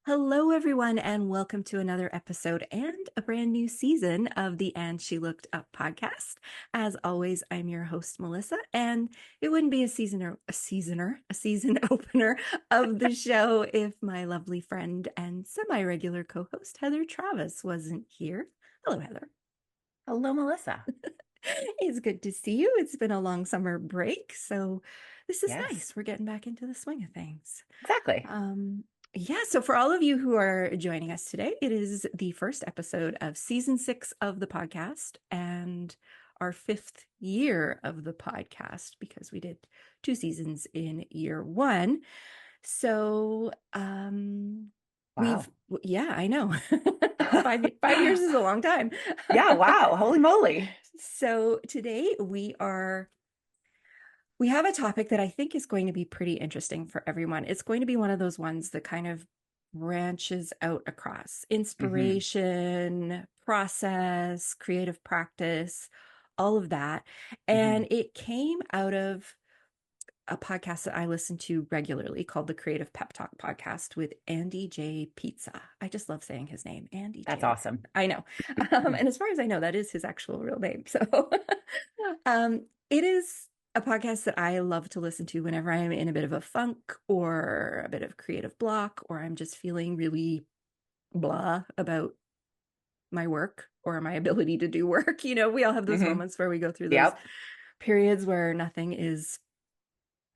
Hello, everyone, and welcome to another episode and a brand new season of the And She Looked Up podcast. As always, I'm your host, Melissa, and it wouldn't be a season opener of the show if my lovely friend and semi-regular co-host, Heather Travis, wasn't here. Hello, Heather. Hello, Melissa. It's good to see you. It's been a long summer break, so this is Yes, nice. We're getting back into the swing of things. exactly. Um, yeah, so for all of you who are joining us today, it is the first episode of season 6 of the podcast and our 5th year of the podcast because we did 2 seasons in year 1. So, Wow. yeah, I know. Five years is a long time. Yeah, wow. Holy moly. So today we have a topic that I think is going to be pretty interesting for everyone. It's going to be one of those ones that kind of branches out across hmm inspiration, process, creative practice, all of that. hmm And it came out of a podcast that I listen to regularly called the Creative Pep Talk podcast with Andy J. Pizza. I just love saying his name, Andy That's J. awesome. I know. And as far as I know, that is his actual real name. So it is a podcast that I love to listen to whenever I am in a bit of a funk or a bit of creative block, or I'm just feeling really blah about my work or my ability to do work. We all have those hmm moments where we go through those Yep. periods where nothing is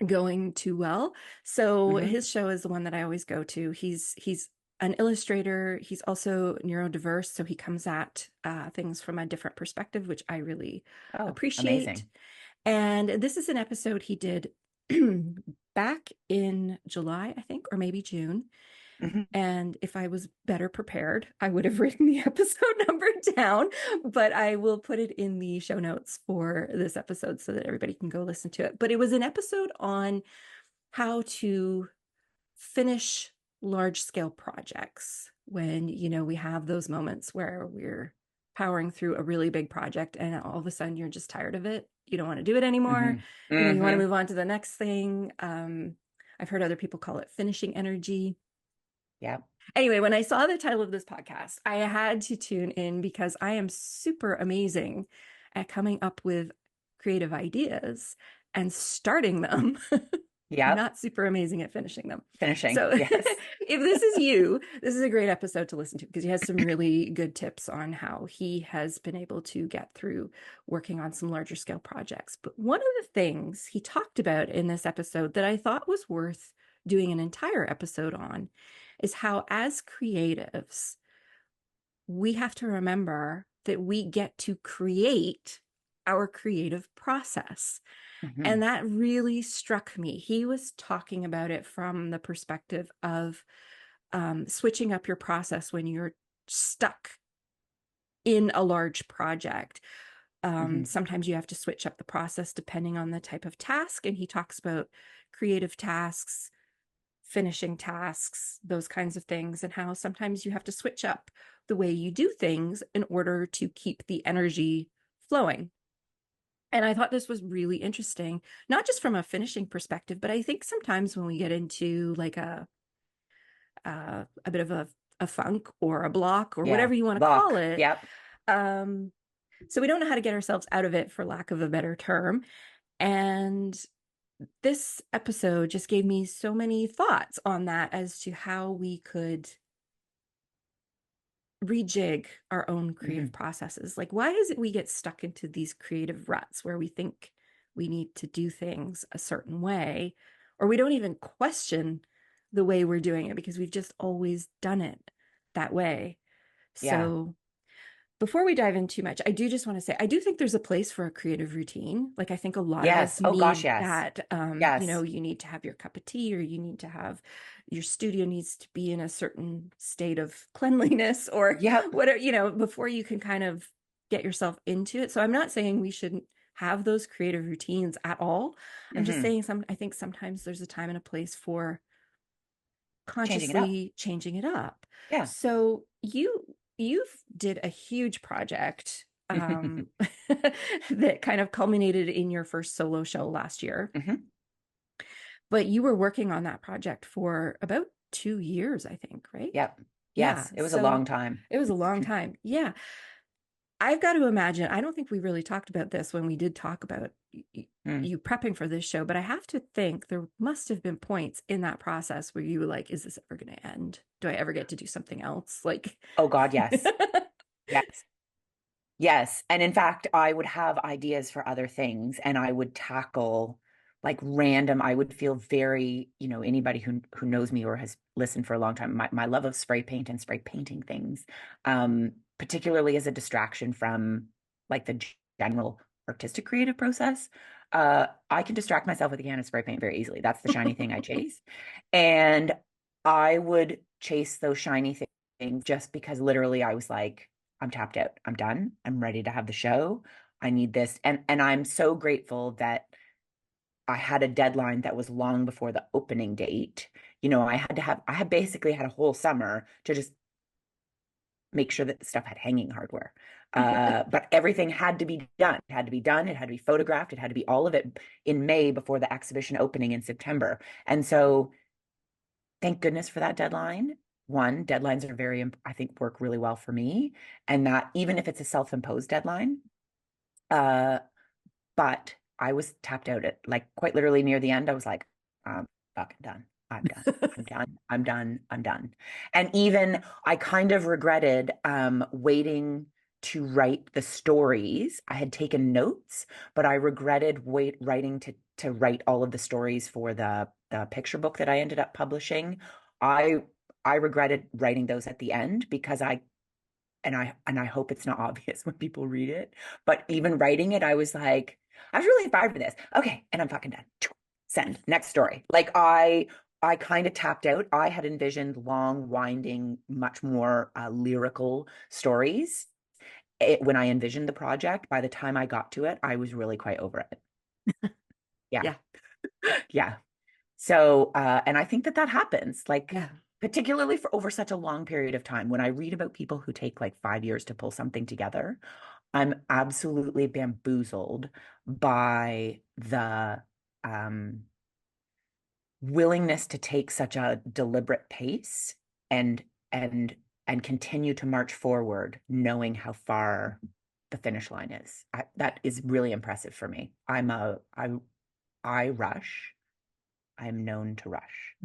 going too well. So hmm his show is the one that I always go to. He's an illustrator. He's also neurodiverse, so he comes at things from a different perspective, which I really Oh, appreciate. amazing. And this is an episode he did back in July, I think, or maybe June. hmm And if I was better prepared, I would have written the episode number down, but I will put it in the show notes for this episode so that everybody can go listen to it. But it was an episode on how to finish large scale projects when, we have those moments where we're powering through a really big project and all of a sudden you're just tired of it. You don't want to do it anymore. hmm You want to hmm move on to the next thing. I've heard other people call it finishing energy. Yep. Anyway, when I saw the title of this podcast, I had to tune in because I am super amazing at coming up with creative ideas and starting them. Yep. Not super amazing at finishing them. Finishing. So Yes. if this is you, this is a great episode to listen to because he has some really good tips on how he has been able to get through working on some larger scale projects. But one of the things he talked about in this episode that I thought was worth doing an entire episode on is how, as creatives, we have to remember that we get to create our creative process. And hmm that really struck me. He was talking about it from the perspective of switching up your process when you're stuck in a large project. hmm Sometimes you have to switch up the process depending on the type of task. And he talks about creative tasks, finishing tasks, those kinds of things, and how sometimes you have to switch up the way you do things in order to keep the energy flowing. And I thought this was really interesting, not just from a finishing perspective, but I think sometimes when we get into like a bit of a funk or a block or Yeah. whatever you want to call Block. it, Yep. um, so we don't know how to get ourselves out of it, for lack of a better term. And this episode just gave me so many thoughts on that as to how we could rejig our own creative hmm processes. Like, why is it we get stuck into these creative ruts where we think we need to do things a certain way, or we don't even question the way we're doing it because we've just always done it that way? Yeah. So before we dive in too much, I do just want to say I do think there's a place for a creative routine. Like I think a lot of us Yes. Oh gosh, need yes. that. Yes. You need to have your cup of tea, or you need to have your studio needs to be in a certain state of cleanliness, or Yep. whatever, before you can kind of get yourself into it. So I'm not saying we shouldn't have those creative routines at all. I'm just hmm saying I think sometimes there's a time and a place for Changing it up. consciously changing it up. Yeah. So you've did a huge project that kind of culminated in your first solo show last year. hmm But you were working on that project for about 2 years, I think, right? Yep. Yeah. Yes. It was a long So time. it was a long time. Yeah. I've got to imagine, I don't think we really talked about this when we did talk about Mm. you prepping for this show, but I have to think there must have been points in that process where you were like, is this ever going to end? Do I ever get to do something else? Like, Oh God, yes. Yes. Yes. And in fact, I would have ideas for other things and I would tackle like random, I would feel very, anybody who knows me or has listened for a long time, my love of spray paint and spray painting things, particularly as a distraction from like the general artistic creative process. I can distract myself with a can of spray paint very easily. That's the shiny thing I chase. And I would chase those shiny things just because literally I was like, I'm tapped out. I'm done. I'm ready to have the show. I need this. And I'm so grateful that I had a deadline that was long before the opening date. I had basically had a whole summer to just make sure that the stuff had hanging hardware. But everything had to be done. It had to be done. It had to be photographed. It had to be all of it in May before the exhibition opening in September. And so thank goodness for that deadline. One, deadlines are I think work really well for me. And that even if it's a self-imposed deadline, uh, but I was tapped out at like quite literally near the end. I was like, I'm fucking done. I'm done. I'm done. I'm done. I'm done. And even I kind of regretted waiting to write the stories. I had taken notes, but I regretted writing to write all of the stories for the picture book that I ended up publishing. I I regretted writing those at the end because I hope it's not obvious when people read it. But even writing it, I was like, I was really inspired for this. Okay, and I'm fucking done. Send. Next story. Like I kind of tapped out. I had envisioned long, winding, much more lyrical stories. When I envisioned the project, by the time I got to it, I was really quite over it. Yeah, Yeah. yeah. So, and I think that that happens, like Yeah. particularly for over such a long period of time. When I read about people who take like 5 years to pull something together, I'm absolutely bamboozled by the um, willingness to take such a deliberate pace and and and continue to march forward, knowing how far the finish line is. That is really impressive for me. I rush. I'm known to rush.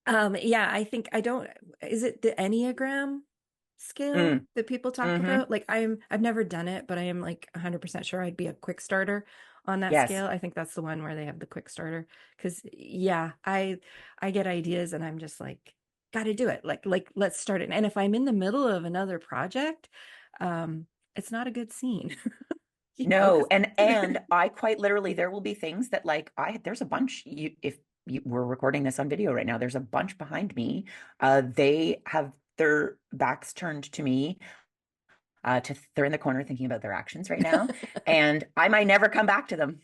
Yeah, I think I don't, is it the Enneagram scale Mm, that people talk hmm. about? Like I've never done it, but I am like 100% sure I'd be a quick starter on that Yes. scale. I think that's the one where they have the quick starter. Cause yeah, I get ideas and I'm just like, gotta do it. Like let's start it. And if I'm in the middle of another project, um, it's not a good scene. No, 'Cause and I quite literally there will be things that like I there's a bunch we're recording this on video right now. There's a bunch behind me. They have their backs turned to me. They're in the corner thinking about their actions right now, and I might never come back to them.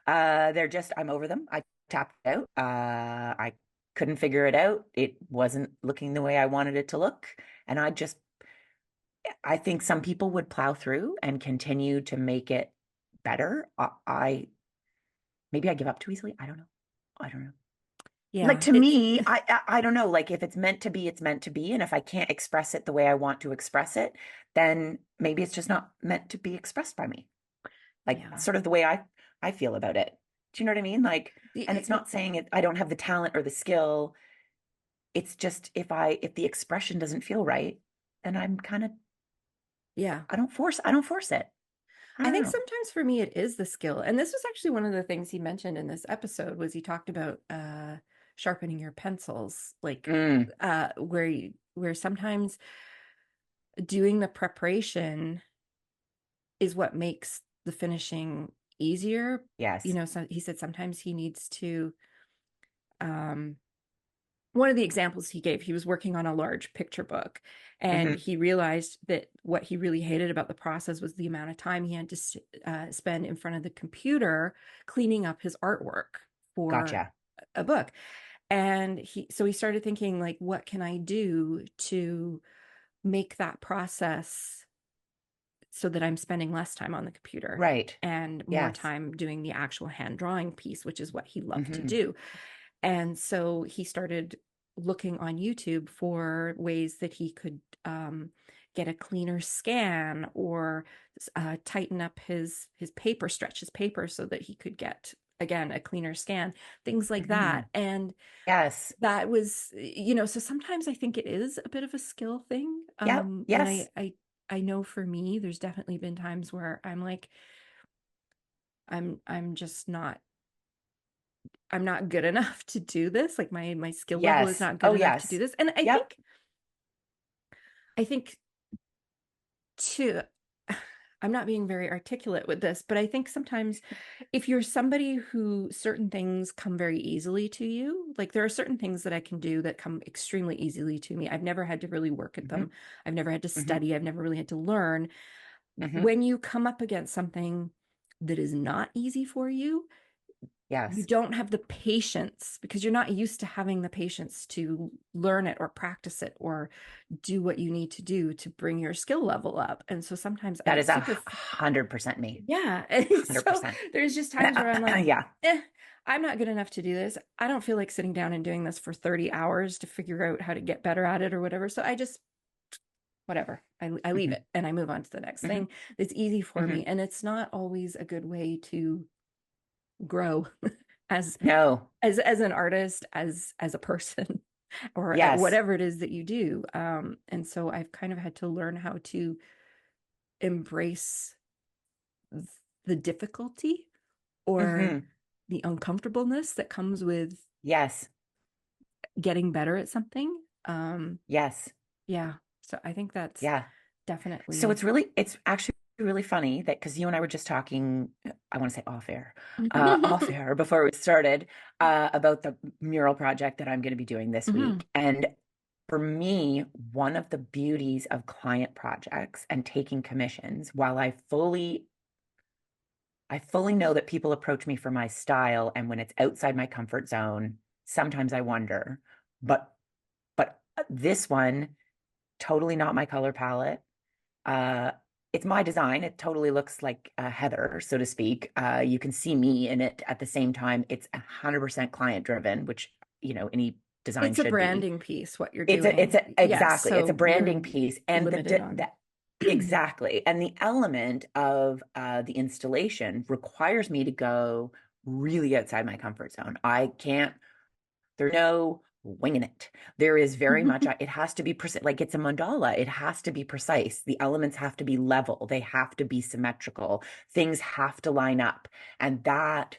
I'm over them. I tapped out. I couldn't figure it out. It wasn't looking the way I wanted it to look, and I think some people would plow through and continue to make it better. Maybe I give up too easily. I don't know. I don't know. Like yeah, to it's me, I don't know. Like if it's meant to be, it's meant to be. And if I can't express it the way I want to express it, then maybe it's just not meant to be expressed by me. Like yeah. sort of the way I feel about it. Do you know what I mean? Like, and it's not saying I don't have the talent or the skill. It's just if the expression doesn't feel right, then I'm kind of Yeah. I don't force it. I I don't think know. sometimes for me it is the skill. And this was actually one of the things he mentioned in this episode was he talked about sharpening your pencils, like Mm, where sometimes doing the preparation is what makes the finishing easier. You yes. know, so he said sometimes he needs to um one of the examples he gave, he was working on a large picture book and Hmm. he realized that what he really hated about the process was the amount of time he had to spend in front of the computer cleaning up his artwork for Gotcha. a book. And he started thinking like, what can I do to make that process so that I'm spending less time on the computer Right. and more Yes. time doing the actual hand drawing piece, which is what he loved to Hmm. do. And so he started looking on YouTube for ways that he could get a cleaner scan, or tighten up his paper, stretch his paper so that he could get, again, a cleaner scan, things like Hmm. that. And Yes. that was, so sometimes I think it is a bit of a skill thing. Yep. And Yes. I know for me, there's definitely been times where I'm like, I'm just not, I'm not good enough to do this. Like my skill level is Yes. not good Oh, enough to do yes. this. And Yep. I think to I'm not being very articulate with this, but I think sometimes if you're somebody who certain things come very easily to you, like there are certain things that I can do that come extremely easily to me. I've never had to really work at Hmm. them. I've never had to Hmm. study. I've never really had to learn. Hmm. When you come up against something that is not easy for you Yes. don't have the patience because you're not used to having the patience to learn it or practice it or do what you need to do to bring your skill level up. And so sometimes I That get is a super, 100% me. yeah. And so 100%. there's just times where I'm like, Yeah. I'm not good enough to do this. I don't feel like sitting down and doing this for 30 hours to figure out how to get better at it or whatever. So I just, whatever, I leave Hmm. it and I move on to the next Hmm. thing that's easy for Hmm. me. And it's not always a good way to grow as No. as an artist, as a person, or at Yes. whatever it is that you do. And so I've kind of had to learn how to embrace the difficulty or Hmm. the uncomfortableness that comes with Yes. getting better at something. Yes. Yeah. So I think that's Yeah. So definitely. it's actually really funny that because you and I were just talking, I want to say off air before we started, about the mural project that I'm going to be doing this Mhm. week. And for me, one of the beauties of client projects and taking commissions, while I fully know that people approach me for my style, and when it's outside my comfort zone, sometimes I wonder, but this one, totally not my color palette. Uh, it's my design. It totally looks like Heather, so to speak. You can see me in it at the same time. It's 100% client driven, which, any design It's a should be. branding piece, what you're It's doing. a Yes. exactly. It's a So branding you're piece, and limited on. exactly, and the element of the installation requires me to go really outside my comfort zone. I can't. There's no winging it. There is very much, it has to be precise. Like it's a mandala. It has to be precise. The elements have to be level. They have to be symmetrical. Things have to line up. And that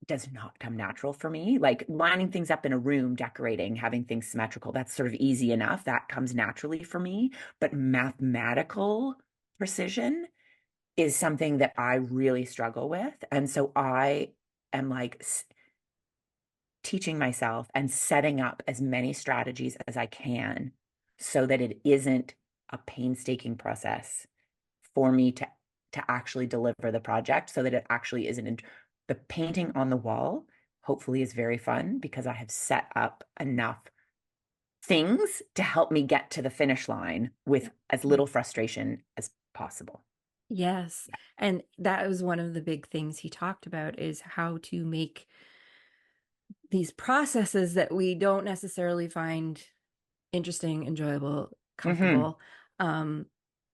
does not come natural for me. Like lining things up in a room, decorating, having things symmetrical, that's sort of easy enough. That comes naturally for me. But mathematical precision is something that I really struggle with. And so I am like, teaching myself and setting up as many strategies as I can so that it isn't a painstaking process for me to actually deliver the project so that it actually isn't the painting on the wall hopefully is very fun because I have set up enough things to help me get to the finish line with as little frustration as possible. Yes. And that was one of the big things he talked about is how to make these processes that we don't necessarily find interesting, enjoyable, Hmm. comfortable, um,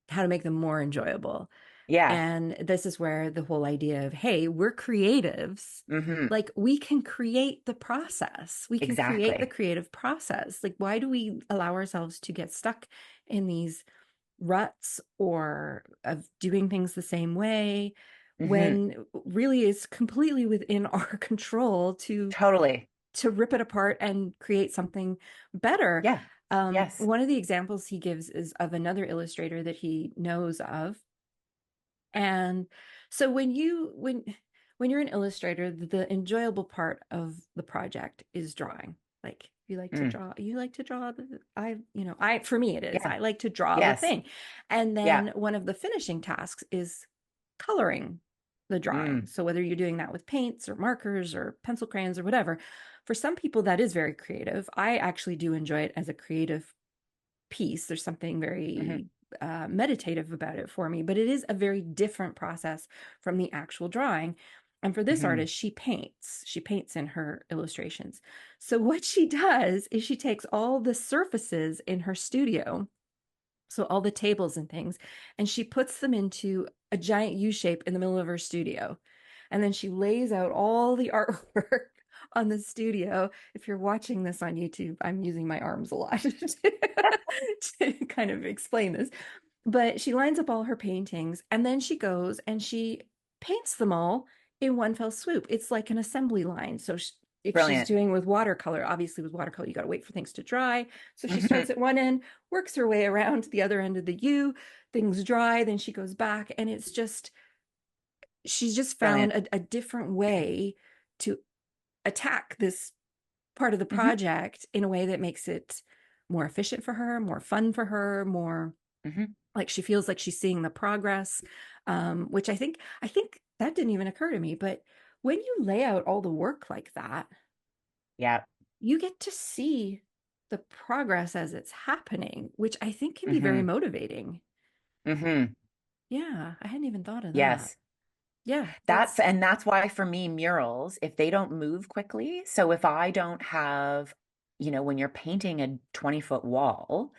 how to make them more enjoyable. Yeah. And this is where the whole idea of, hey, we're creatives. Hmm. Like we can create the process. We can create the Exactly. creative process. Like, why do we allow ourselves to get stuck in these ruts or of doing things the same way Hmm. when really it's completely within our control Totally. to rip it apart and create something better. Yeah. Yes. One of the examples he gives is of another illustrator that he knows of. And so when you're an illustrator, the enjoyable part of the project is drawing. Like Mm. you like to draw I for me it is. Yeah. I like to draw the Yes. thing. And then Yeah. one of the finishing tasks is coloring the drawing. Mm. So whether you're doing that with paints or markers or pencil crayons or whatever, for some people that is very creative. I actually do enjoy it as a creative piece. There's something Hmm. very meditative about it for me, but it is a very different process from the actual drawing. And for this Hmm. artist, she paints in her illustrations. So what she does is she takes all the surfaces in her studio, so all the tables and things, and she puts them into a giant U shape in the middle of her studio. And then she lays out all the artwork on the studio. If you're watching this on YouTube, I'm using my arms a lot to kind of explain this. But she lines up all her paintings and then she goes and she paints them all in one fell swoop. It's like an assembly line. So if she's Brilliant. doing with watercolor, obviously with watercolor, you got to wait for things to dry. So she Hmm. starts at one end, works her way around to the other end of the U, things dry, then she goes back. And it's just, she's just found Brilliant. a different way to attack this part of the Hmm. project in a way that makes it more efficient for her, more fun for her, more Hmm. like she feels like she's seeing the progress, which I think that didn't even occur to me. But when you lay out all the work like that, Yeah. you get to see the progress as it's happening, which I think can be very Hmm. motivating. Hmm. Yeah, I hadn't even thought of that. Yes. Yeah, That's that's and that's why for me murals, if they don't move quickly, so if I don't have, when you're painting a 20-foot wall,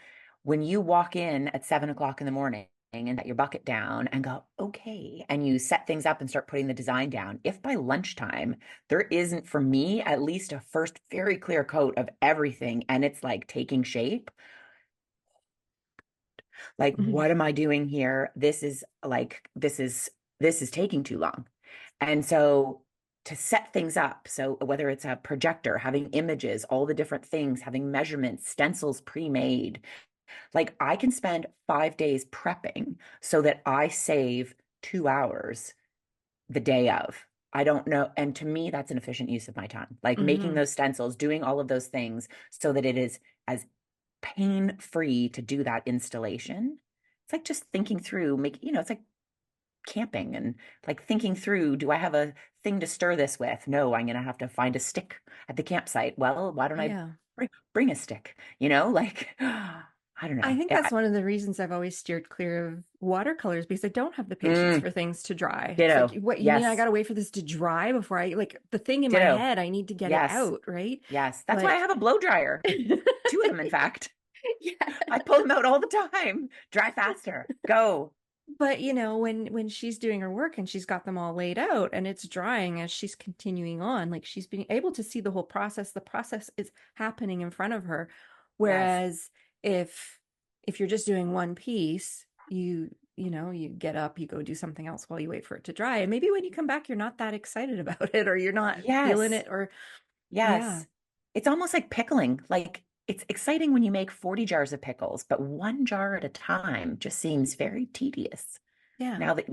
when you walk in at 7 o'clock in the morning and set your bucket down and go, okay, and you set things up and start putting the design down, if by lunchtime there isn't for me at least a first very clear coat of everything and it's like taking shape, like, mhm, what am I doing here? This is taking too long. And so to set things up, so whether it's a projector, having images, all the different things, having measurements, stencils pre-made, like I can spend 5 days prepping so that I save 2 hours the day of. I don't know. And to me, that's an efficient use of my time. Like making mhm. those stencils, doing all of those things so that it is as pain-free to do that installation. It's like just thinking through, it's like camping and like thinking through, do I have a thing to stir this with? No, I'm gonna have to find a stick at the campsite. Well, why don't I Yeah. bring a stick? Like I don't I know. think that's one of the reasons I've always steered clear of watercolors because I don't have the patience Mm, for things to dry. It's like, ditto. what you mean I Yes. gotta wait for this to dry before I like the thing in my Ditto. head, I need to get it Yes. out, right? Yes. That's why I But have a blow dryer. Two of them, in fact. yeah. I pull them out all the time. Dry faster. Go. But when she's doing her work and she's got them all laid out and it's drying as she's continuing on, like she's being able to see the whole process. The process is happening in front of her. Yes. Whereas if if you're just doing one piece, you get up, you go do something else while you wait for it to dry. And maybe when you come back, you're not that excited about it or you're not feeling Yes. it or yeah. Yes. It's almost like pickling. Like it's exciting when you make 40 jars of pickles, but one jar at a time just seems very tedious. Yeah. Now that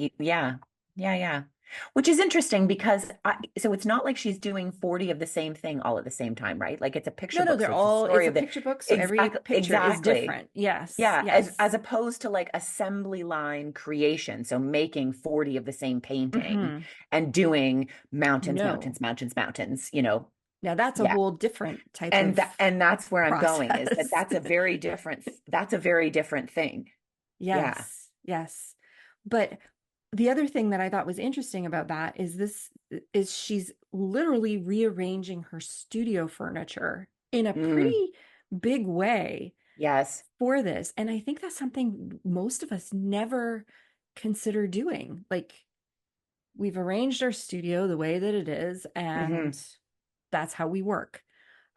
yeah. Which is interesting because so it's not like she's doing 40 of the same thing all at the same time, right? Like it's a picture No, book, they're so it's the all it's story a of the picture book, so every exactly picture is exactly. different. Yes. Yeah, as Yes. opposed to like assembly line creation, so making 40 of the same painting Hmm. and doing mountains, No. mountains, mountains, mountains, Now that's a yeah. whole different type And of that's where I'm going is that process. that's a very different thing. Yeah. Yes, yes. But the other thing that I thought was interesting about that is this is she's literally rearranging her studio furniture in a Mm, pretty big way yes. for this. And I think that's something most of us never consider doing. Like we've arranged our studio the way that it is, Hmm. and that's how we work.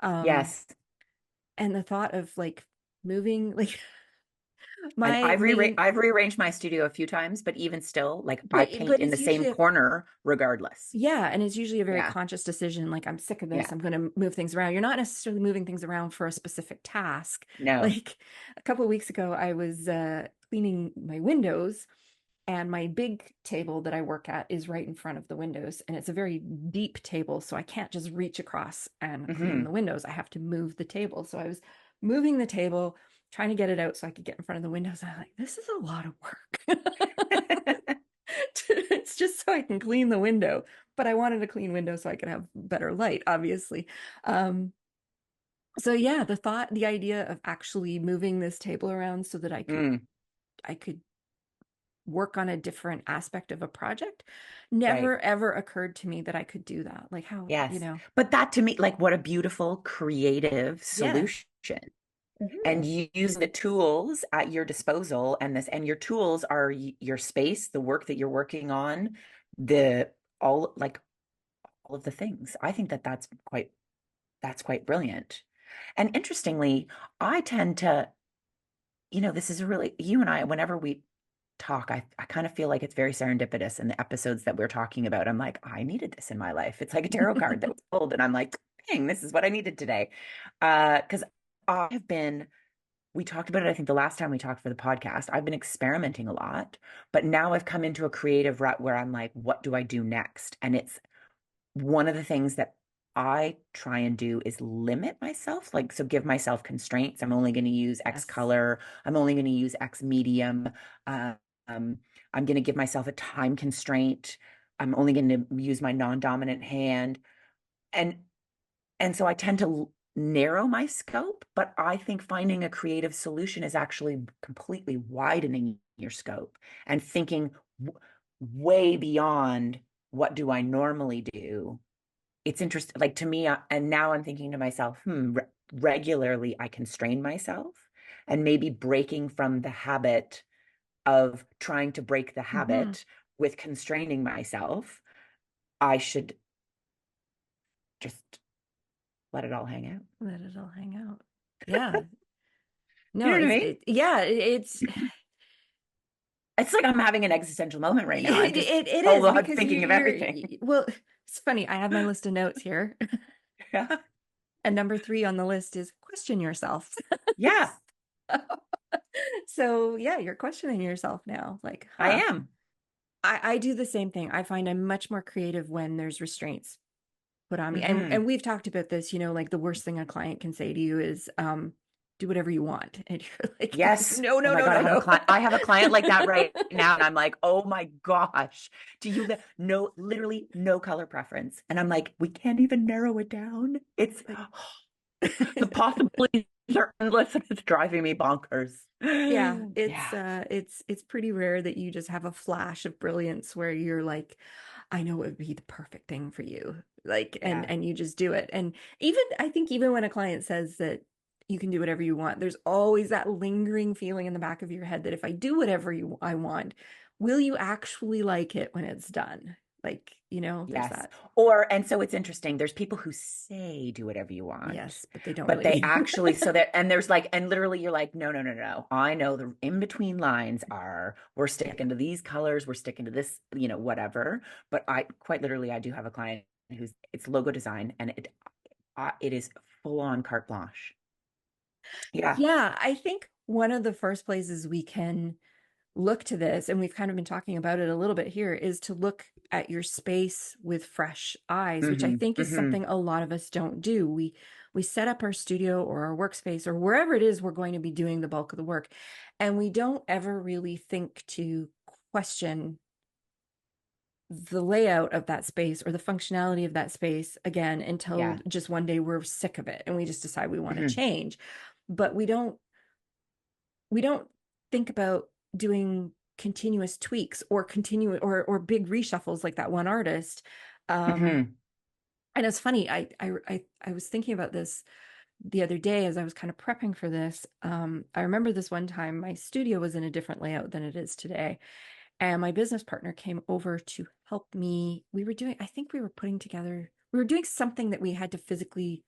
Um, Yes. and the thought of like moving like And my main I've rearranged my studio a few times, but even still, like I paint but in the it's same usually a corner regardless. yeah, and it's usually a very Yeah. conscious decision like I'm sick of this, Yeah. I'm going to move things around. You're not necessarily moving things around for a specific task. No. Like a couple of weeks ago I was cleaning my windows and my big table that I work at is right in front of the windows and it's a very deep table so I can't just reach across and clean the Hmm. windows. I have to move the table. So I was moving the table trying to get it out so I could get in front of the windows. And I'm like, this is a lot of work. It's just so I can clean the window, but I wanted a clean window so I could have better light, obviously. Um, so yeah, the idea of actually moving this table around so that Mm. I could work on a different aspect of a project, Right. never ever occurred to me that I could do that. Like how, Yes. But that to me, like what a beautiful creative yeah. solution. And Hmm. you use the tools at your disposal and your tools are your space, the work that you're working on, the all like all of the things. I think that that's quite brilliant. And interestingly, I tend to, this is a really, you and I, whenever we talk, I kind of feel like it's very serendipitous in the episodes that we're talking about. I'm like, I needed this in my life. It's like a tarot card that was pulled, and I'm like, dang, this is what I needed today. Because I have been, we talked about it, I think the last time we talked for the podcast, I've been experimenting a lot, but now I've come into a creative rut where I'm like, what do I do next? And it's one of the things that I try and do is limit myself, like, so give myself constraints. I'm only going to use X Yes. color. I'm only going to use X medium. Um, I'm going to give myself a time constraint. I'm only going to use my non-dominant hand. And and so I tend to narrow my scope, but I think finding a creative solution is actually completely widening your scope and thinking way beyond what do I normally do. It's interesting, like to me, and now I'm thinking to myself, regularly I constrain myself and maybe breaking from the habit of trying to break the Hmm. habit with constraining myself. I should just let it all hang out. Let it all hang out. Yeah. You No, know what I it's mean? yeah, it's It's like I'm having an existential moment right now. I'm just, it oh, is I'm because thinking of everything. well, it's funny. I have my list of notes here, Yeah. and number three on the list is question yourself. Yeah, So yeah, you're questioning yourself now. Like, I huh? am. I do the same thing. I find I'm much more creative when there's restraints put on me. And Hmm. we've talked about this, like the worst thing a client can say to you is do whatever you want. And you're like, Yes. no, Oh no, my no, God, no, no. I have a client like that right now. And I'm like, oh my gosh, do you no, literally no color preference? And I'm like, we can't even narrow it down. It's Like the possibilities are endless and it's driving me bonkers. yeah, Yeah. it's pretty rare that you just have a flash of brilliance where you're like, I know it would be the perfect thing for you. Like Yeah. and you just do it. And even I think even when a client says that you can do whatever you want, there's always that lingering feeling in the back of your head that if I do whatever I want, will you actually like it when it's done? Like, there's Yes. that. And so it's interesting. There's people who say do whatever you want, Yes, but they don't but really they mean. actually, so that, and there's like, and literally you're like, no, no, no, no. I know the in between lines are we're Yeah. sticking to these colors, we're sticking to this, whatever. But I quite literally, I do have a client who's it's logo design and it is full on carte blanche. Yeah. Yeah, I think one of the first places we can look to this, and we've kind of been talking about it a little bit here, is to look at your space with fresh eyes, which I Hmm. think is Hmm. something a lot of us don't do. We set up our studio or our workspace or wherever it is we're going to be doing the bulk of the work, and we don't ever really think to question the layout of that space or the functionality of that space again until Yeah. just one day we're sick of it and we just decide we want to Hmm. change. But we don't think about doing continuous tweaks or continue or big reshuffles like that one artist. Um, Hmm. and it's funny, I was thinking about this the other day as I was kind of prepping for this. I remember this one time my studio was in a different layout than it is today. And my business partner came over to help me. I think we were doing something that we had to physically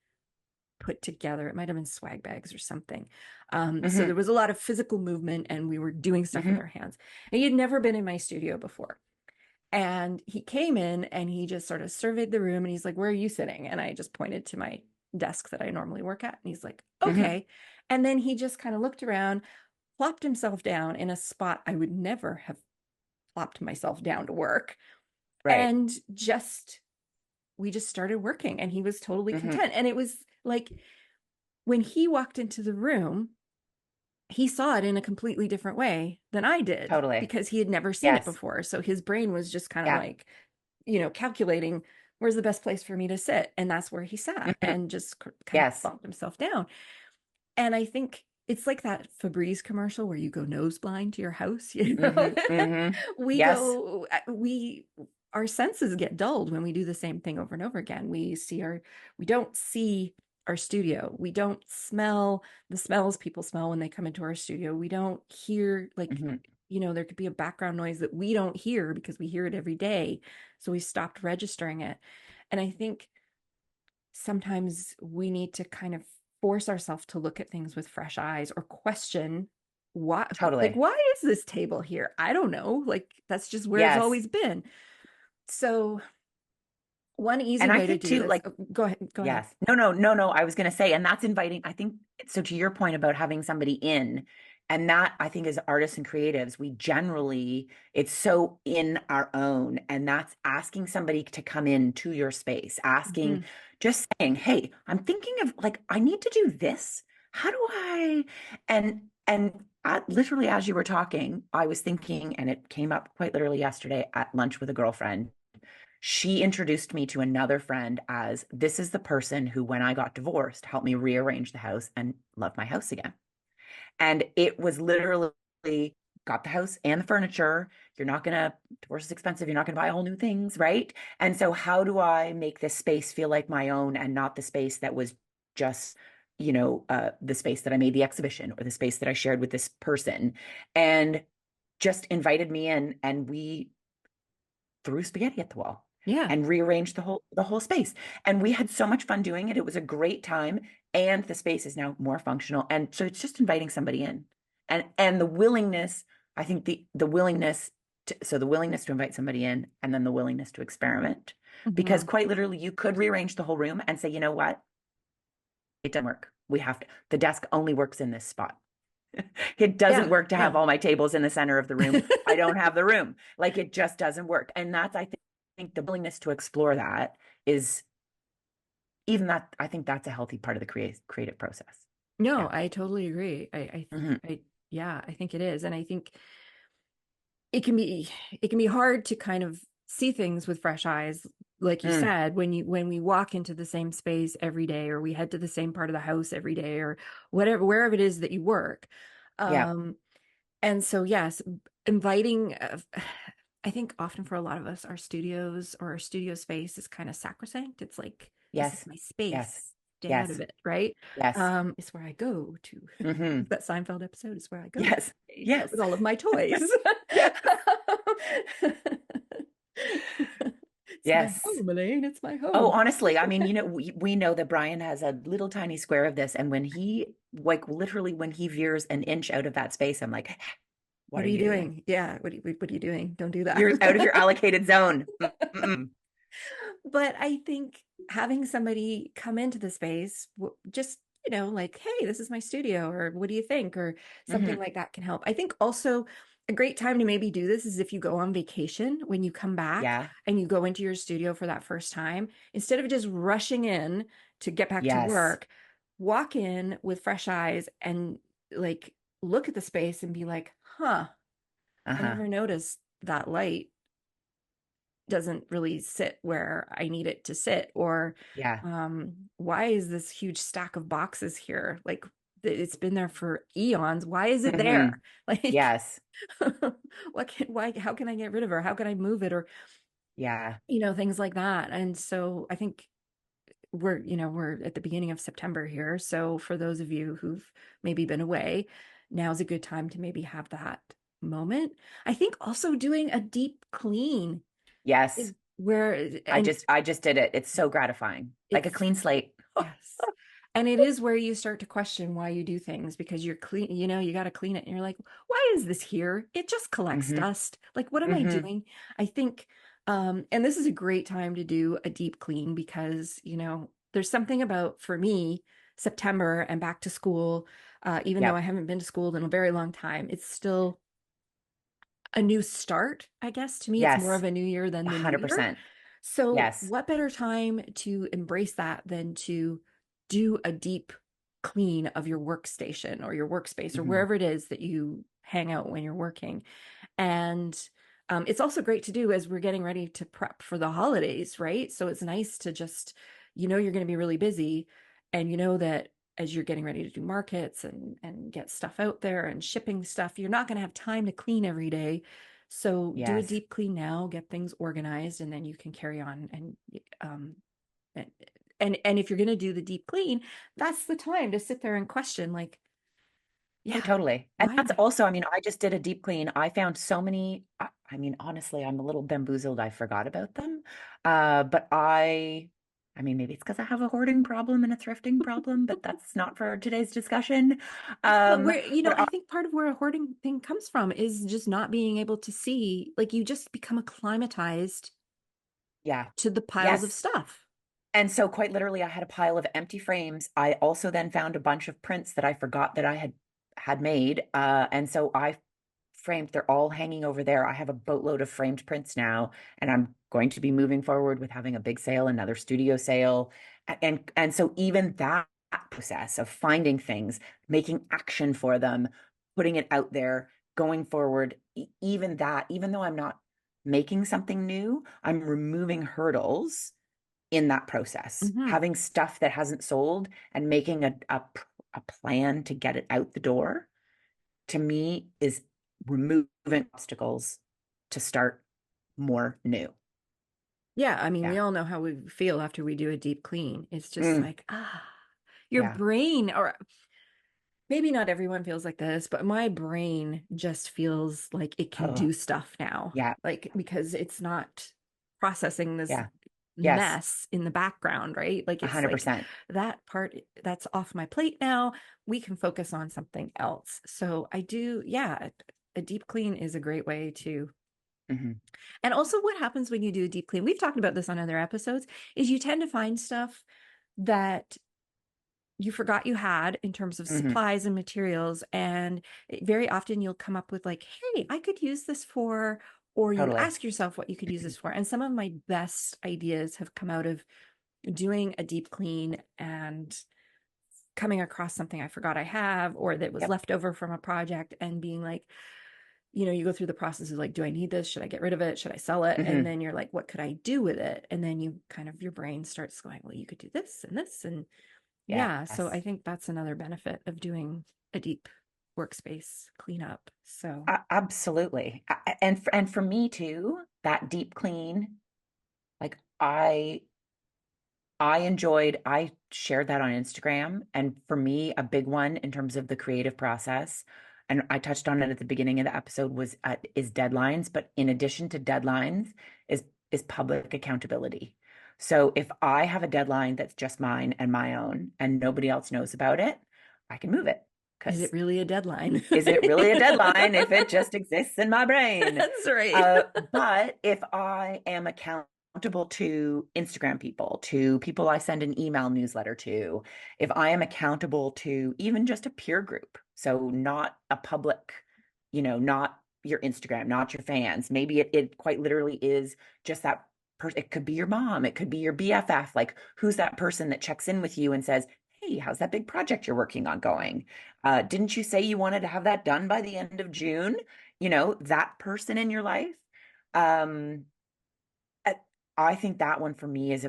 put together. It might have been swag bags or something. So there Hmm. was a lot of physical movement and we were doing stuff with Hmm. our hands. And he had never been in my studio before. And he came in and he just sort of surveyed the room and he's like, "Where are you sitting?" And I just pointed to my desk that I normally work at. And he's like, Hmm. "Okay." And then he just kind of looked around, plopped himself down in a spot I would never have plopped myself down to work. Right. And we just started working and he was totally Hmm. content. And it was like when he walked into the room, he saw it in a completely different way than I did Totally. because he had never seen it Yes. before. So his brain was just kind of Yeah. like, calculating where's the best place for me to sit. And that's where he sat Hmm. and just kind of Yes. bumped himself down. And I think it's like that Febreze commercial where you go nose blind to your house, you know? Hmm. Hmm. We Yes. go, we, our senses get dulled when we do the same thing over and over again. We don't see our studio. We don't smell the smells people smell when they come into our studio. We don't hear, like, Hmm. there could be a background noise that we don't hear because we hear it every day. So we stopped registering it. And I think sometimes we need to kind of force ourselves to look at things with fresh eyes or question Totally. why is this table here? I don't know. Like, that's just where it's Yes. always been. So one easy And I way to think do too, this, like, oh, go ahead, go ahead. yes. No, no, no, no. I was going to say, and that's inviting, I think, so to your point about having somebody in, and that I think as artists and creatives, we generally, it's so in our own, and that's asking somebody to come in to your space, asking, Mhm. just saying, hey, I'm thinking of like, I need to do this. How do I, literally as you were talking, I was thinking, and it came up quite literally yesterday at lunch with a girlfriend. She introduced me to another friend as this is the person who, when I got divorced, helped me rearrange the house and love my house again. And it was literally got the house and the furniture. You're not going to, divorce is expensive. You're not going to buy all new things, right? And so, how do I make this space feel like my own and not the space that was just, the space that I made the exhibition or the space that I shared with this person? And just invited me in, and we threw spaghetti at the wall Yeah. and rearranged the whole space. And we had so much fun doing it. It was a great time. And the space is now more functional. And so it's just inviting somebody in. And the willingness, I think the willingness the willingness to invite somebody in and then the willingness to experiment. Because Mhm. quite literally you could rearrange the whole room and say, you know what? It doesn't work. We have to, the desk only works in this spot. It doesn't Yeah. work to have Yeah. all my tables in the center of the room. I don't have the room. Like it just doesn't work. And that's, I think the willingness to explore that is even that, I think that's a healthy part of the creative process. No, Yeah. I totally agree. Hmm. Yeah, I think it is. And I think it can be it can be hard to kind of see things with fresh eyes, like you Mm. said, when we walk into the same space every day, or we head to the same part of the house every day, or whatever, wherever it is that you work. Yeah. um and so, yes, inviting, I think often for a lot of us, our studios or our studio space is kind of sacrosanct. It's like, this is Yes. my Yes. space, stay out of Yes. it, right? Yes. It's where I go to. Hmm. That Seinfeld episode is where I go to Yes. stay with Yes. all of my toys. Yes. It's my Yes. home, Elaine. It's my Oh, home. honestly, I mean, we know that Brian has a little tiny square of this, and when he, like, literally, when he veers an inch out of that space, I'm like, what What are are you you doing? doing? Yeah, what are you doing? Don't do that. You're out of your allocated zone. Mm-mm. But I think having somebody come into the space, just, like, hey, this is my studio, or what do you think? Or something Hmm. like that can help. I think also a great time to maybe do this is if you go on vacation, when you come back Yeah. and you go into your studio for that first time, instead of just rushing in to get back to Yes. work, walk in with fresh eyes and, like, look at the space and be like, huh, I Uh-huh. never noticed that light doesn't really sit where I need it to sit. Or Yeah. why is this huge stack of boxes here? Like, it's been there for eons. Why is it Hmm. there? Like, Yes. how can I get rid of her? How can I move it? Or, Yeah. things like that. And so I think we're at the beginning of September here. So for those of you who've maybe been away, now's a good time to maybe have that moment. I think also doing a deep clean Yes. is where, I and just I just did it. It's so gratifying. Like a it's, clean slate. yes. And it is where you start to question why you do things, because you're clean, you got to clean it. And you're like, why is this here? It just collects Hmm. dust. Like, what am I Hmm. doing? I think, and this is a great time to do a deep clean because, there's something about, for me, September and back to school, even though I Yep. haven't been to school in a very long time, it's still a new start, I guess. To me, it's more of Yes. a new year than the new year. 100%. So, Yes. what better time to embrace that than to do a deep clean of your workstation or your workspace or Hmm. wherever it is that you hang out when you're working? And it's also great to do as we're getting ready to prep for the holidays, right? So, it's nice to just, you're going to be really busy, and you know that as you're getting ready to do markets and get stuff out there and shipping stuff. You're not going to have time to clean every day. So do a Yes. deep clean now, get things organized, and then you can carry on. Um, and and if you're going to do the deep clean, that's the time to sit there and question, like, Oh, yeah, totally. And why am that's I? also, I mean, I just did a deep clean. I found so many, I mean, honestly, I'm a little bamboozled. I forgot about them. But I mean, maybe it's because I have a hoarding problem and a thrifting problem, but that's not for today's discussion. But Um, where, but I think part of where a hoarding thing comes from is just not being able to see, like, you just become acclimatized yeah, to the piles of yes. stuff. And so quite literally, I had a pile of empty frames. I also then found a bunch of prints that I forgot that I had made. And so I framed, they're all hanging over there. I have a boatload of framed prints now, and I'm going to be moving forward with having a big sale, another studio sale. And so even that process of finding things, making action for them, putting it out there, going forward, even that, even though I'm not making something new, I'm removing hurdles in that process. Hmm. Having stuff that hasn't sold and making a plan to get it out the door, to me, is removing obstacles to start more new. Yeah, I mean, we Yeah. all know how we feel after we do a deep clean. It's just Mm, like, your yeah. brain, or maybe not everyone feels like this, but my brain just feels like it can Oh, do stuff now, yeah. like because it's not processing this Yeah. Yes. mess in the background, right? Like it's like 100%. that part that's off my plate now. We can focus on something else. So I do, yeah, a deep clean is a great way to. Hmm. And also, what happens when you do a deep clean? We've talked about this on other episodes, is you tend to find stuff that you forgot you had in terms of Hmm. supplies and materials. And very often you'll come up with, like, hey, I could use this for, or you Totally. ask yourself what you could use this for. And some of my best ideas have come out of doing a deep clean and coming across something I forgot I have, or that was Yep. left over from a project, and being like, you go through the process of like, do I need this? Should I get rid of it? Should I sell it? And Hmm. then you're like, what could I do with it? And then you kind of, your brain starts going, well, you could do this and this. And yeah, so I Yes. think that's another benefit of doing a deep workspace cleanup. So, Absolutely. And for me too, that deep clean, like I shared that on Instagram. And for me, a big one in terms of the creative process, and I touched on it at the beginning of the episode, was is deadlines. But in addition to deadlines, is public accountability. So if I have a deadline that's just mine and my own, and nobody else knows about it, I can move it. is it Because really a deadline? is it really a deadline if it just exists in my brain? That's right. But if I am accountable to Instagram people, to people I send an email newsletter to, if I am accountable to even just a peer group, so not a public, not your Instagram, not your fans, maybe it quite literally is just that person. It could be your mom, it could be your BFF. Like, who's that person that checks in with you and says, hey, how's that big project you're working on going? Didn't you say you wanted to have that done by the end of June? That person in your life. Um, I I think that one for me is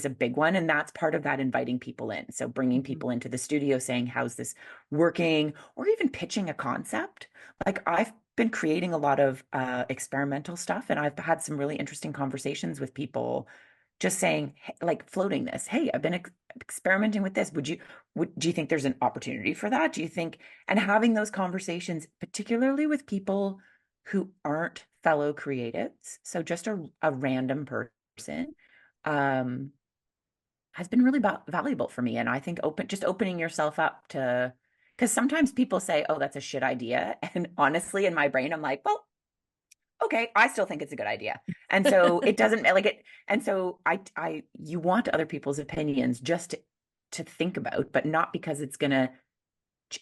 a big one, and that's part of that inviting people in. So bringing Mhm. people into the studio, saying, "How's this working?" Or even pitching a concept. Like, I've been creating a lot of experimental stuff, and I've had some really interesting conversations with people, just saying, hey, like, floating this. Hey, I've been experimenting with this. Do you think there's an opportunity for that? Do you think, and having those conversations, particularly with people who aren't fellow creatives, so just a random person, um, has been really valuable for me. And I think just opening yourself up to, because sometimes people say, "Oh, that's a shit idea," and honestly, in my brain, I'm like, "Well, okay, I still think it's a good idea." And so it doesn't like it. And so you want other people's opinions just to think about, but not because it's gonna.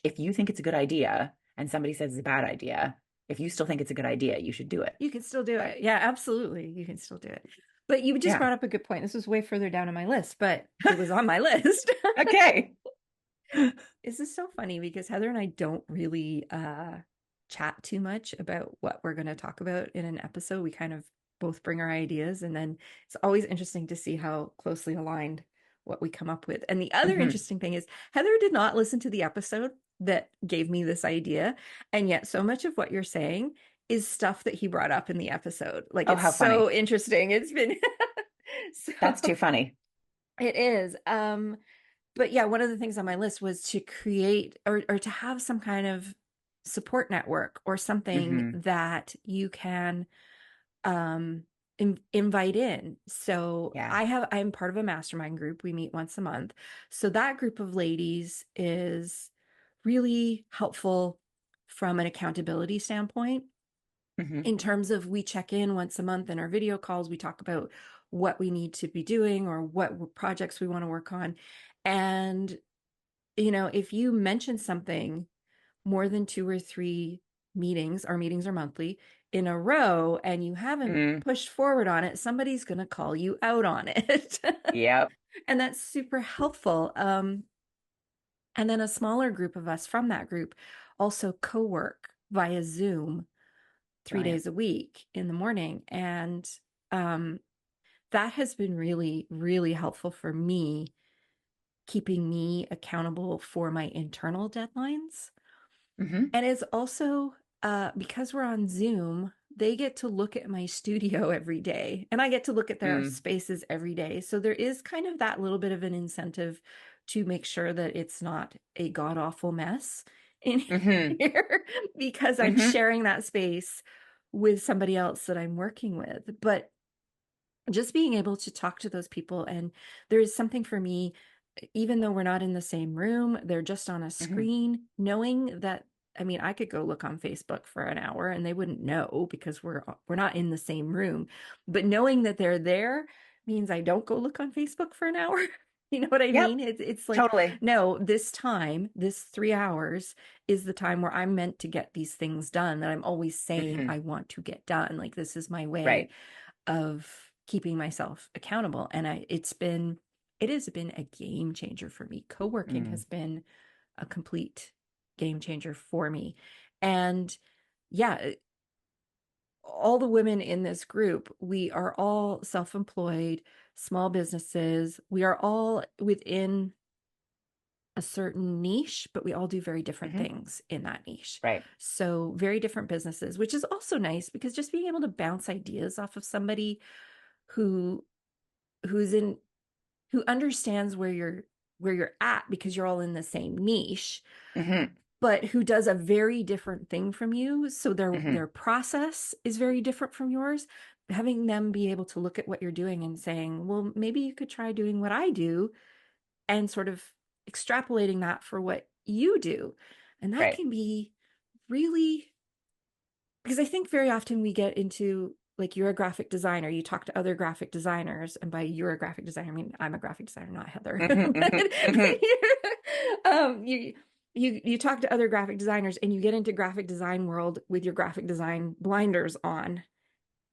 If you think it's a good idea and somebody says it's a bad idea, if you still think it's a good idea, you should do it. You can still do Right. it. Yeah, absolutely. You can still do it. But you just Yeah. brought up a good point. This was way further down on my list, but it was on my list. Okay. This is so funny because Heather and I don't really chat too much about what we're going to talk about in an episode. We kind of both bring our ideas, and then it's always interesting to see how closely aligned what we come up with. And the other Hmm. interesting thing is Heather did not listen to the episode. that gave me this idea. And yet, so much of what you're saying is stuff that he brought up in the episode. Like, Oh, it's how so funny. interesting. It's been That's so too funny. it is. But yeah, one of the things on my list was to create or to have some kind of support network or something Hmm. that you can um invite in. So Yeah. I'm part of a mastermind group. We meet once a month. So that group of ladies is really helpful from an accountability standpoint Hmm. in terms of we check in once a month in our video calls. We talk about what we need to be doing or what projects we want to work on. And if you mention something more than two or three meetings, our meetings are monthly, in a row, and you haven't Mm. pushed forward on it, somebody's going to call you out on it. Yep. And that's super helpful. And then a smaller group of us from that group also co-work via Zoom three Brilliant. days a week in the morning. And um, that has been really, really helpful for me, keeping me accountable for my internal deadlines. Hmm. And it's also because we're on Zoom, they get to look at my studio every day, and I get to look at their Mm. spaces every day. So there is kind of that little bit of an incentive to make sure that it's not a god awful mess in Hmm. here because I'm Hmm. sharing that space with somebody else that I'm working with. But just being able to talk to those people, and there is something for me, even though we're not in the same room, they're just on a Hmm. screen, knowing that, I mean, I could go look on Facebook for an hour and they wouldn't know because we're not in the same room. But knowing that they're there means I don't go look on Facebook for an hour. You know what I Yep. mean? It's like, Totally. no, this time, this 3 hours is the time where I'm meant to get these things done that I'm always saying Hmm. I want to get done. Like, this is my way Right. of keeping myself accountable. And it has been a game changer for me. Co-working Mm. has been a complete game changer for me. And yeah, all the women in this group, we are all self-employed, small businesses. We are all within a certain niche, but we all do very different Hmm. things in that niche. Right. So, very different businesses, which is also nice because just being able to bounce ideas off of somebody who who's in who understands where you're at because you're all in the same niche, Hmm. but who does a very different thing from you, so their Hmm. process is very different from yours. Having them be able to look at what you're doing and saying, well, maybe you could try doing what I do, and sort of extrapolating that for what you do. And that Right. can be really, because I think very often we get into, like, you're a graphic designer, you talk to other graphic designers, and by you're a graphic designer, I mean I'm a graphic designer, not Heather. Hmm. Hmm. Hmm. You you talk to other graphic designers and you get into graphic design world with your graphic design blinders on,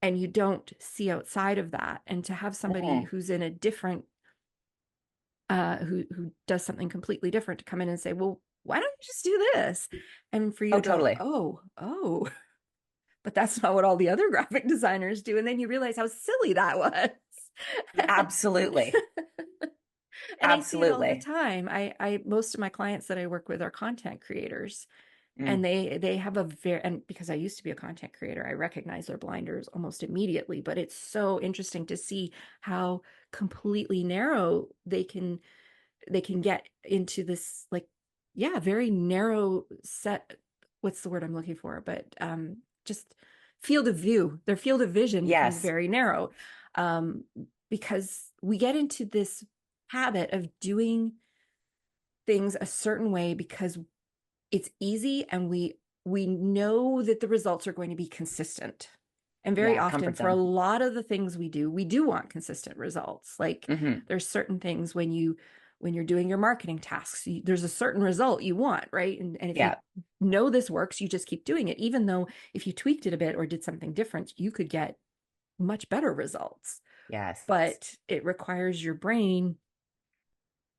and you don't see outside of that. And to have somebody Hmm. who's in a different who does something completely different to come in and say, well, why don't you just do this? And for you Oh, to go, totally. oh, but that's not what all the other graphic designers do. And then you realize how silly that was. Absolutely. And I see it all the Absolutely. time. I most of my clients that I work with are content creators, and Mm. they have a very, and because I used to be a content creator, I recognize their blinders almost immediately. But it's so interesting to see how completely narrow they can get into this, like, yeah, very narrow set. What's the word I'm looking for? But just field of view. Their field of vision becomes Yes. very narrow, um, because we get into this habit of doing things a certain way because it's easy, and we know that the results are going to be consistent. And very Yeah. often, Comfort for a zone. lot of the things we do want consistent results. Like, Hmm. there's certain things when you're doing your marketing tasks, there's a certain result you want, right? And if you Yeah. know this works, you just keep doing it, even though if you tweaked it a bit or did something different, you could get much better results. Yes. But it requires your brain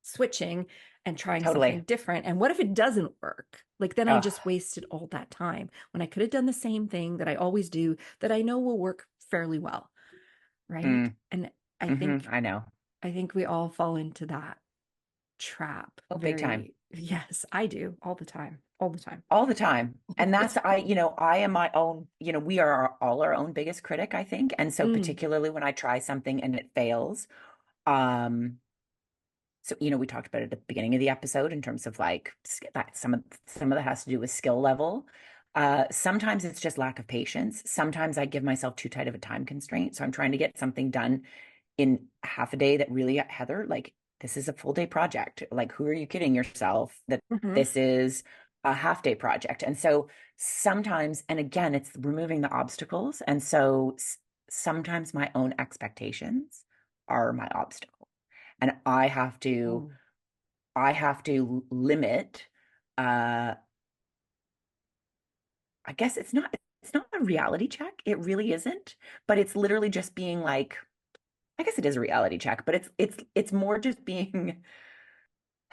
switching and trying something Totally. different. And what if it doesn't work? Like, then I Oh. just wasted all that time when I could have done the same thing that I always do that I know will work fairly well, right? Mm. And I Hmm. think I know. I think we all fall into that trap Oh, big very, time. Yes, I do all the time, all the time. all the time. All And the that's, time. I am my own, we are all our own biggest critic, I think. And so Mm, particularly when I try something and it fails, um, so, we talked about it at the beginning of the episode in terms of like that some of that has to do with skill level. Sometimes it's just lack of patience. Sometimes I give myself too tight of a time constraint. So I'm trying to get something done in half a day that really, Heather, like this is a full day project. Like, who are you kidding yourself that mhm. this is a half day project? And so sometimes, and again, it's removing the obstacles. And so sometimes my own expectations are my obstacle. And Oh, I have to limit, uh, I guess it's not a reality check. It really isn't, but it's literally just being like, I guess it is a reality check, but it's more just being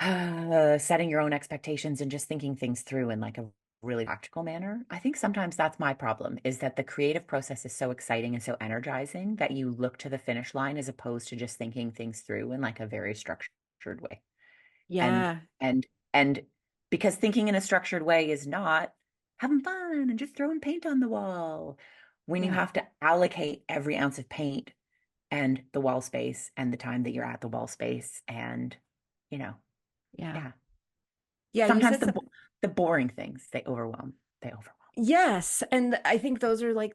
setting your own expectations and just thinking things through in like a really practical manner. I think sometimes that's my problem is that the creative process is so exciting and so energizing that you look to the finish line as opposed to just thinking things through in like a very structured way. And yeah, and and because thinking in a structured way is not having fun and just throwing paint on the wall. When you yeah, have to allocate every ounce of paint and the wall space and the time that you're at the wall space and you know yeah. yeah, Yeah, you sometimes said something. the boring things they overwhelm. Yes, and I think those are like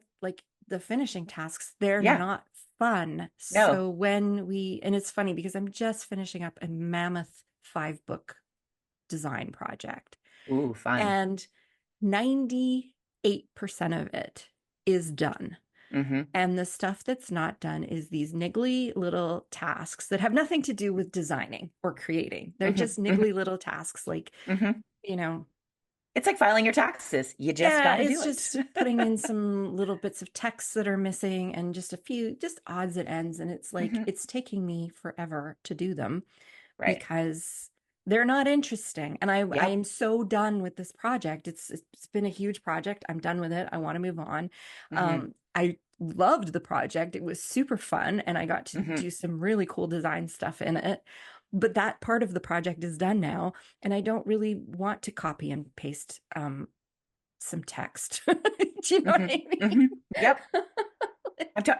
the finishing tasks. They're Yeah. not fun. No. So when we, and it's funny because I'm just finishing up a mammoth 5 book design project, Ooh, fun. and 98% of it is done. Mm-hmm. And the stuff that's not done is these niggly little tasks that have nothing to do with designing or creating. They're Mm-hmm. just Mm-hmm. niggly little tasks like, Mm-hmm. you know, It's like filing your taxes. You just yeah, got to it's do it. just putting in some little bits of text that are missing and just a few just odds and ends. And it's like Hmm. it's taking me forever to do them Right. because they're not interesting. And I Yep. am so done with this project. It's been a huge project. I'm done with it. I want to move on. Hmm. I loved the project. It was super fun and I got to Hmm. do some really cool design stuff in it. But that part of the project is done now, and I don't really want to copy and paste some text. Do you know what Hmm. I Hmm. mean? Yep.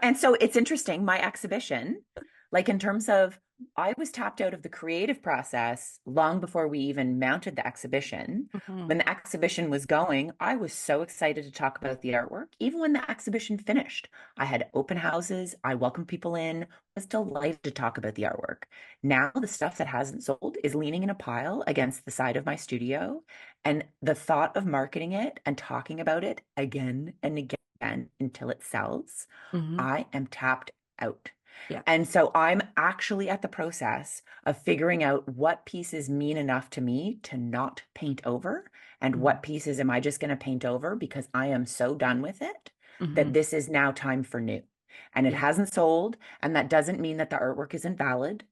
And so it's interesting, my exhibition, like in terms of, I was tapped out of the creative process long before we even mounted the exhibition. Mhm. When the exhibition was going, I was so excited to talk about the artwork. Even when the exhibition finished, I had open houses, I welcomed people in, was delighted to talk about the artwork. Now, the stuff that hasn't sold is leaning in a pile against the side of my studio. And the thought of marketing it and talking about it again and again until it sells, Mhm. I am tapped out. Yeah. And so I'm actually at the process of figuring out what pieces mean enough to me to not paint over, and Mhm. what pieces am I just going to paint over because I am so done with it that Mhm. this is now time for new. And it Yeah. hasn't sold. And that doesn't mean that the artwork isn't valid.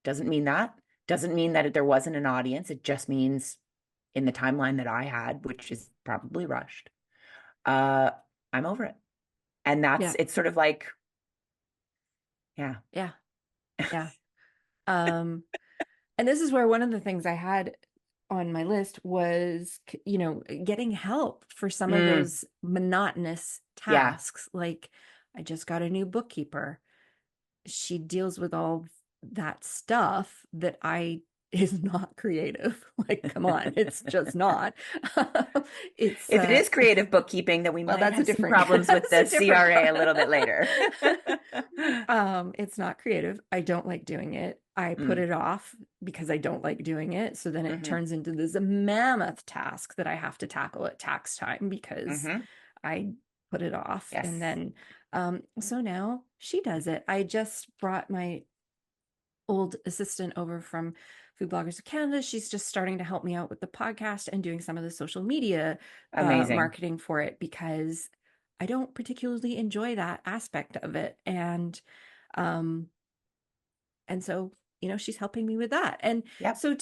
Doesn't mean that. Doesn't mean that there wasn't an audience. It just means in the timeline that I had, which is probably rushed, uh, I'm over it. And Yeah. it's sort of like, yeah. Yeah. Yeah. Um, and this is where one of the things I had on my list was, getting help for some of Mm, those monotonous yeah. tasks. Like I just got a new bookkeeper. She deals with all that stuff that I is not creative. Like, come on, it's just not. It's If it is creative bookkeeping, then we well, might that's a have some different problems with that's the a different CRA a little bit later. it's not creative. I don't like doing it. I put Mm, it off because I don't like doing it. So then it hmm. turns into this mammoth task that I have to tackle at tax time because Hmm. I put it off. And Yes. then so now she does it. I just brought my old assistant over from Food Bloggers of Canada. She's just starting to help me out with the podcast and doing some of the social media Amazing. marketing for it because I don't particularly enjoy that aspect of it. Um, and so, she's helping me with that. And Yep. so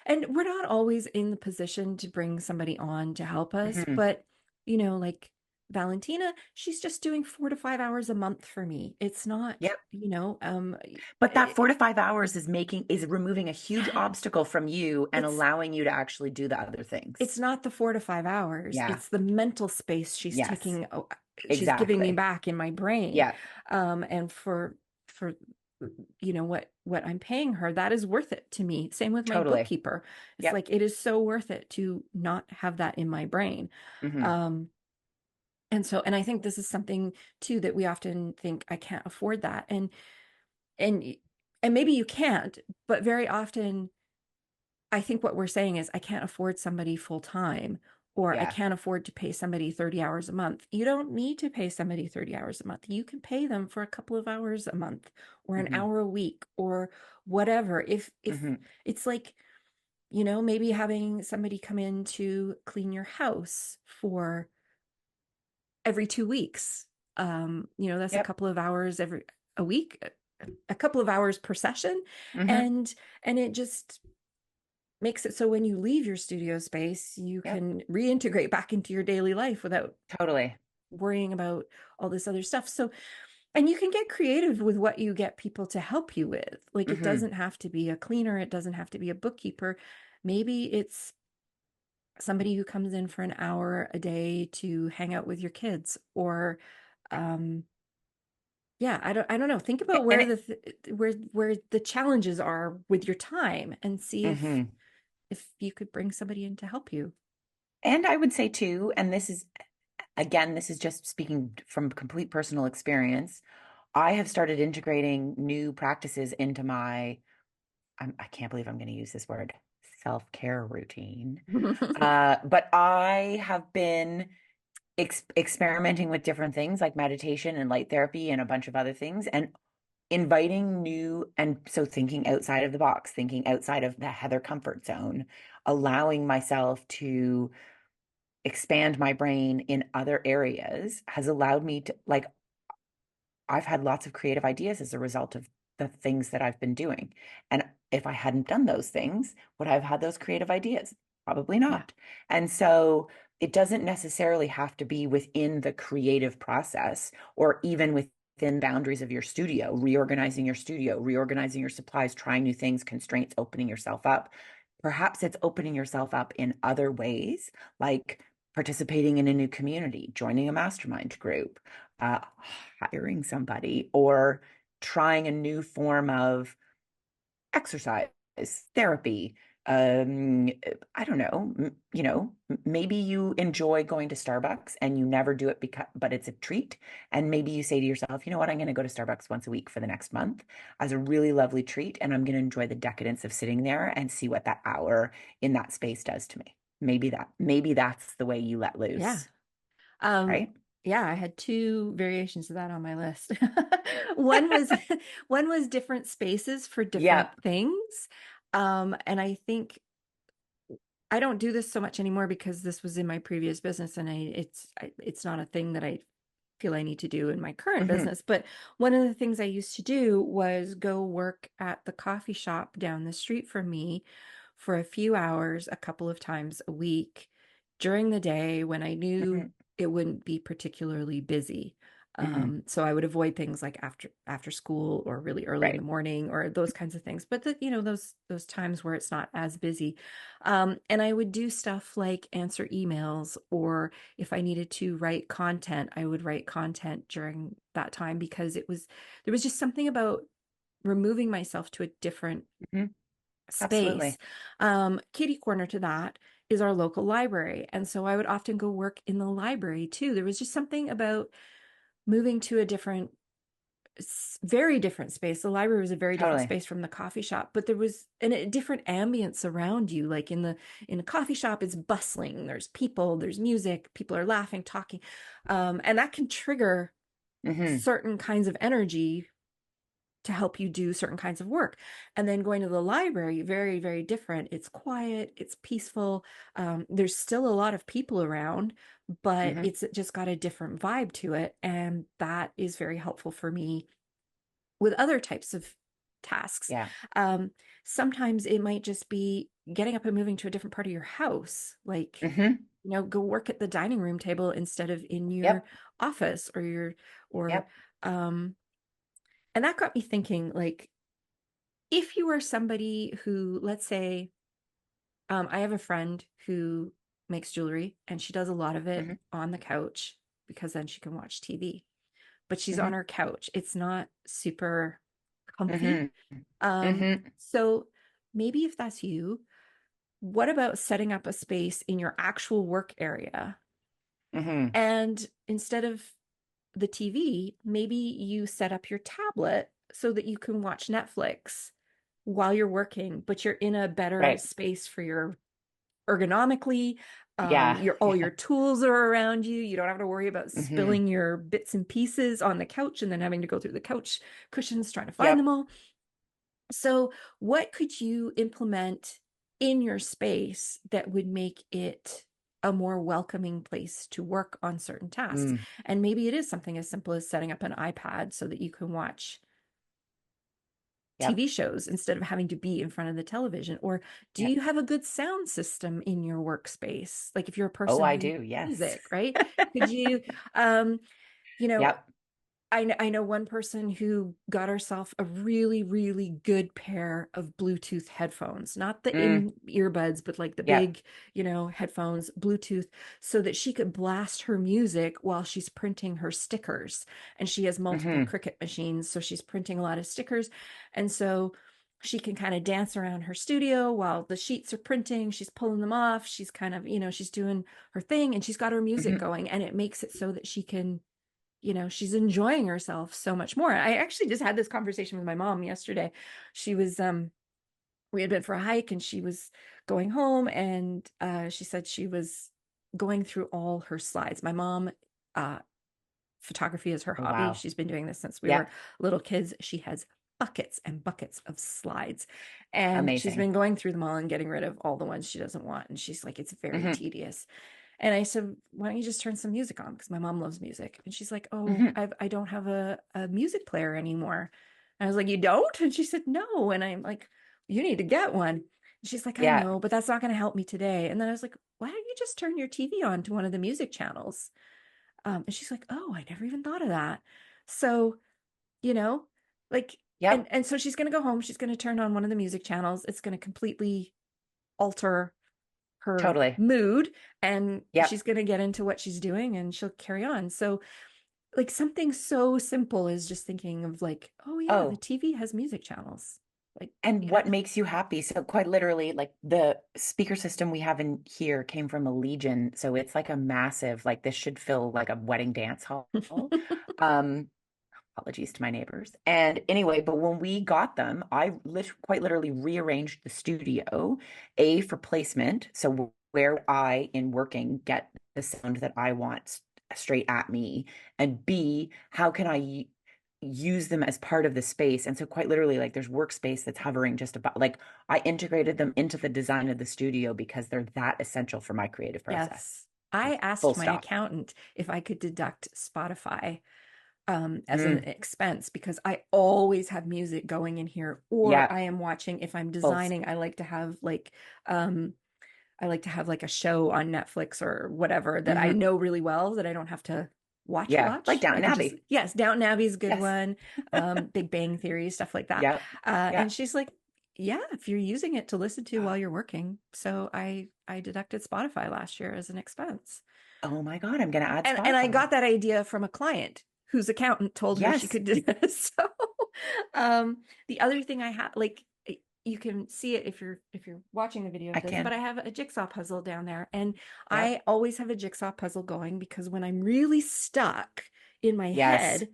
and we're not always in the position to bring somebody on to help us, Hmm. but, like Valentina, she's just doing 4 to 5 hours a month for me. It's not, Yep. But that it, 4 to 5 hours is removing a huge obstacle from you and it's allowing you to actually do the other it's things. not the 4 to 5 hours. Yeah. It's the mental space she's Yes, taking, she's giving me exactly. back in my brain. Yeah, And for what I'm paying her, that is worth it to me. Same with my totally. bookkeeper. It's Yep. like it is so worth it to not have that in my brain. Hmm. Um, and I think this is something too that we often think I can't afford that. And and maybe you can't, but very often I think what we're saying is I can't afford somebody full time, or I Yeah. can't afford to pay somebody 30 hours a month. You don't need to pay somebody 30 hours a month. You can pay them for a couple of hours a month or an Hmm. hour a week or whatever. If Hmm. it's like, maybe having somebody come in to clean your house for every 2 weeks. That's a Yep. couple of hours every a week, a couple of hours per session. Hmm. And it just makes it so when you leave your studio space, you Yep. can reintegrate back into your daily life without Totally. worrying about all this other stuff. So, and you can get creative with what you get people to help you with. Like it Hmm. doesn't have to be a cleaner, it doesn't have to be a bookkeeper. Maybe it's somebody who comes in for an hour a day to hang out with your kids, or um yeah, I don't know. Think about And where where the challenges are with your time and see hmm if you could bring somebody in to help you. and I would say too, and this is again, this is just speaking from complete personal experience. I have started integrating new practices into I can't believe I'm going to use this word, self-care routine. But I have been experimenting with different things like meditation and light therapy and a bunch of other things, and inviting new, and so thinking outside of the box, thinking outside of the Heather comfort zone, allowing myself to expand my brain in other areas has allowed me to, like, I've had lots of creative ideas as a result of the things that I've been doing. And if I hadn't done those things, would I have had those creative ideas? Probably Yeah. not. And so it doesn't necessarily have to be within the creative process or even within boundaries of your studio, reorganizing your supplies, trying new things, constraints, opening yourself up. Perhaps it's opening yourself up in other ways, like participating in a new community, joining a mastermind group, uh, hiring somebody, or trying a new form of exercise, therapy. I don't know, maybe you enjoy going to Starbucks and you never do it but it's a treat. And maybe you say to yourself, you know what, I'm going to go to Starbucks once a week for the next month as a really lovely treat. And I'm going to enjoy the decadence of sitting there and see what that hour in that space does to me. Maybe that's the way you let Yeah. loose, Um, right? yeah, I had two variations of that on my list. One was one was different spaces for different Yep. things. And I think I don't do this so much anymore because this was in my previous business, and it's not a thing that I feel I need to do in my current Hmm. business. But one of the things I used to do was go work at the coffee shop down the street from me for a few hours, a couple of times a week during the day when I knew Hmm. it wouldn't be particularly busy. Hmm. So I would avoid things like after school or really early in the Right. morning or those kinds of things. But those times where it's not as busy. And I would do stuff like answer emails, or if I needed to write content, I would write content during that time because there was just something about removing myself to a different Hmm. space. Absolutely. Kitty corner to that is our local library. And so I would often go work in the library too. There was just something about moving to a very different space. The library was a very different Totally. space from the coffee shop, but there was a different ambience around you. Like in a coffee shop, it's bustling. There's people, there's music, people are laughing, talking, and that can trigger Hmm. certain kinds of energy to help you do certain kinds of work. And then going to the library, very, very different. It's quiet, it's peaceful. There's still a lot of people around, but Hmm. it's just got a different vibe to it. And that is very helpful for me with other types of tasks. Yeah. Um, Sometimes it might just be getting up and moving to a different part of your house. Like Hmm. go work at the dining room table instead of in your Yep. office or or, Yep. um, and that got me thinking, like, if you are somebody who, let's say, I have a friend who makes jewelry and she does a lot of it Hmm. on the couch because then she can watch TV, but she's on Hmm. her couch. It's not super comfy. Hmm. Hmm. So maybe if that's you, what about setting up a space in your actual work area? Hmm. And instead of the TV, maybe you set up your tablet so that you can watch Netflix while you're working, but you're in a better Right. space for your ergonomically. Yeah. All Yeah. your tools are around you. You don't have to worry about Hmm. spilling your bits and pieces on the couch and then having to go through the couch cushions trying to find them Yep. all. So, what could you implement in your space that would make it a more welcoming place to work on certain tasks? Mm. And maybe it is something as simple as setting up an iPad so that you can watch Yep. TV shows instead of having to be in front of the television? Or do Yep. you have a good sound system in your workspace? Like if you're a Oh, person I who do. makes Yes. music, right? Could you, um, you know, Yep. I know one person who got herself a really, really good pair of Bluetooth headphones, not the Mm. in earbuds, but like the Yep. big, headphones, Bluetooth, so that she could blast her music while she's printing her stickers. And she has multiple Hmm. Cricut machines, so she's printing a lot of stickers. And so she can kind of dance around her studio while the sheets are printing. She's pulling them off. She's kind of, she's doing her thing and she's got her music Hmm. going. And it makes it so that she can she's enjoying herself so much more. I actually just had this conversation with my mom yesterday. She was we had been for a hike and she was going home and she said she was going through all her slides. My mom uh photography is her Oh, hobby. wow. She's been doing this since we were Yep. little kids. She has buckets and buckets of slides. And she's Amazing. been going through them all and getting rid of all the ones she doesn't want. And she's like, it's very Hmm. tedious. And I said, why don't you just turn some music on? Because my mom loves music. And she's like, oh, Hmm. I don't have a music player anymore. And I was like, you don't? And she said, no. And I'm like, you need to get one. And she's like, I Yeah. know, but that's not going to help me today. And then I was like, why don't you just turn your TV on to one of the music channels? And she's like, oh, I never even thought of that. So, you know, like, and Yep. and so she's going to go home. She's going to turn on one of the music channels. It's going to completely alter her Totally. mood and Yep. she's going to get into what she's doing and she'll carry on. So, like, something so simple is just thinking of, like, oh, yeah, the Oh, TV has music channels. Like, and what makes you happy? So quite literally, like the speaker system we have in here came from a Legion. So it's like a massive, like this should fill like a wedding dance hall. Um, Apologies to my neighbors. And anyway, but when we got them, I quite literally rearranged the studio, A, for placement. So where I, in working, get the sound that I want straight at me. And B, how can I use them as part of the space? And so quite literally, like there's workspace that's hovering just about, like I integrated them into the design of the studio because they're that essential for my creative process. yes. I Full asked my stop. accountant if I could deduct Spotify as an Mm, expense because I always have music going in here, or yeah, I am watching. If I'm full. designing, um, I like to have like a show on Netflix or whatever that I Hmm. know really well that I don't have to watch Yeah, like watch. I Downton could just, Abbey. yes, Downton Abbey's a good Yes. one. Big Bang Theory, stuff like that. Yep. And Yeah. she's like, yeah, if you're using it to listen to while you're working. So I deducted Spotify last year as an expense. Oh my God, I'm gonna add And I Spotify. got that idea from a client whose accountant told her she Yes, could do this. So the other thing I have, like, you can see it if you're watching the video I of this, but can. I have a jigsaw puzzle down there, and Yep. I always have a jigsaw puzzle going because when I'm really stuck in my Yes. head,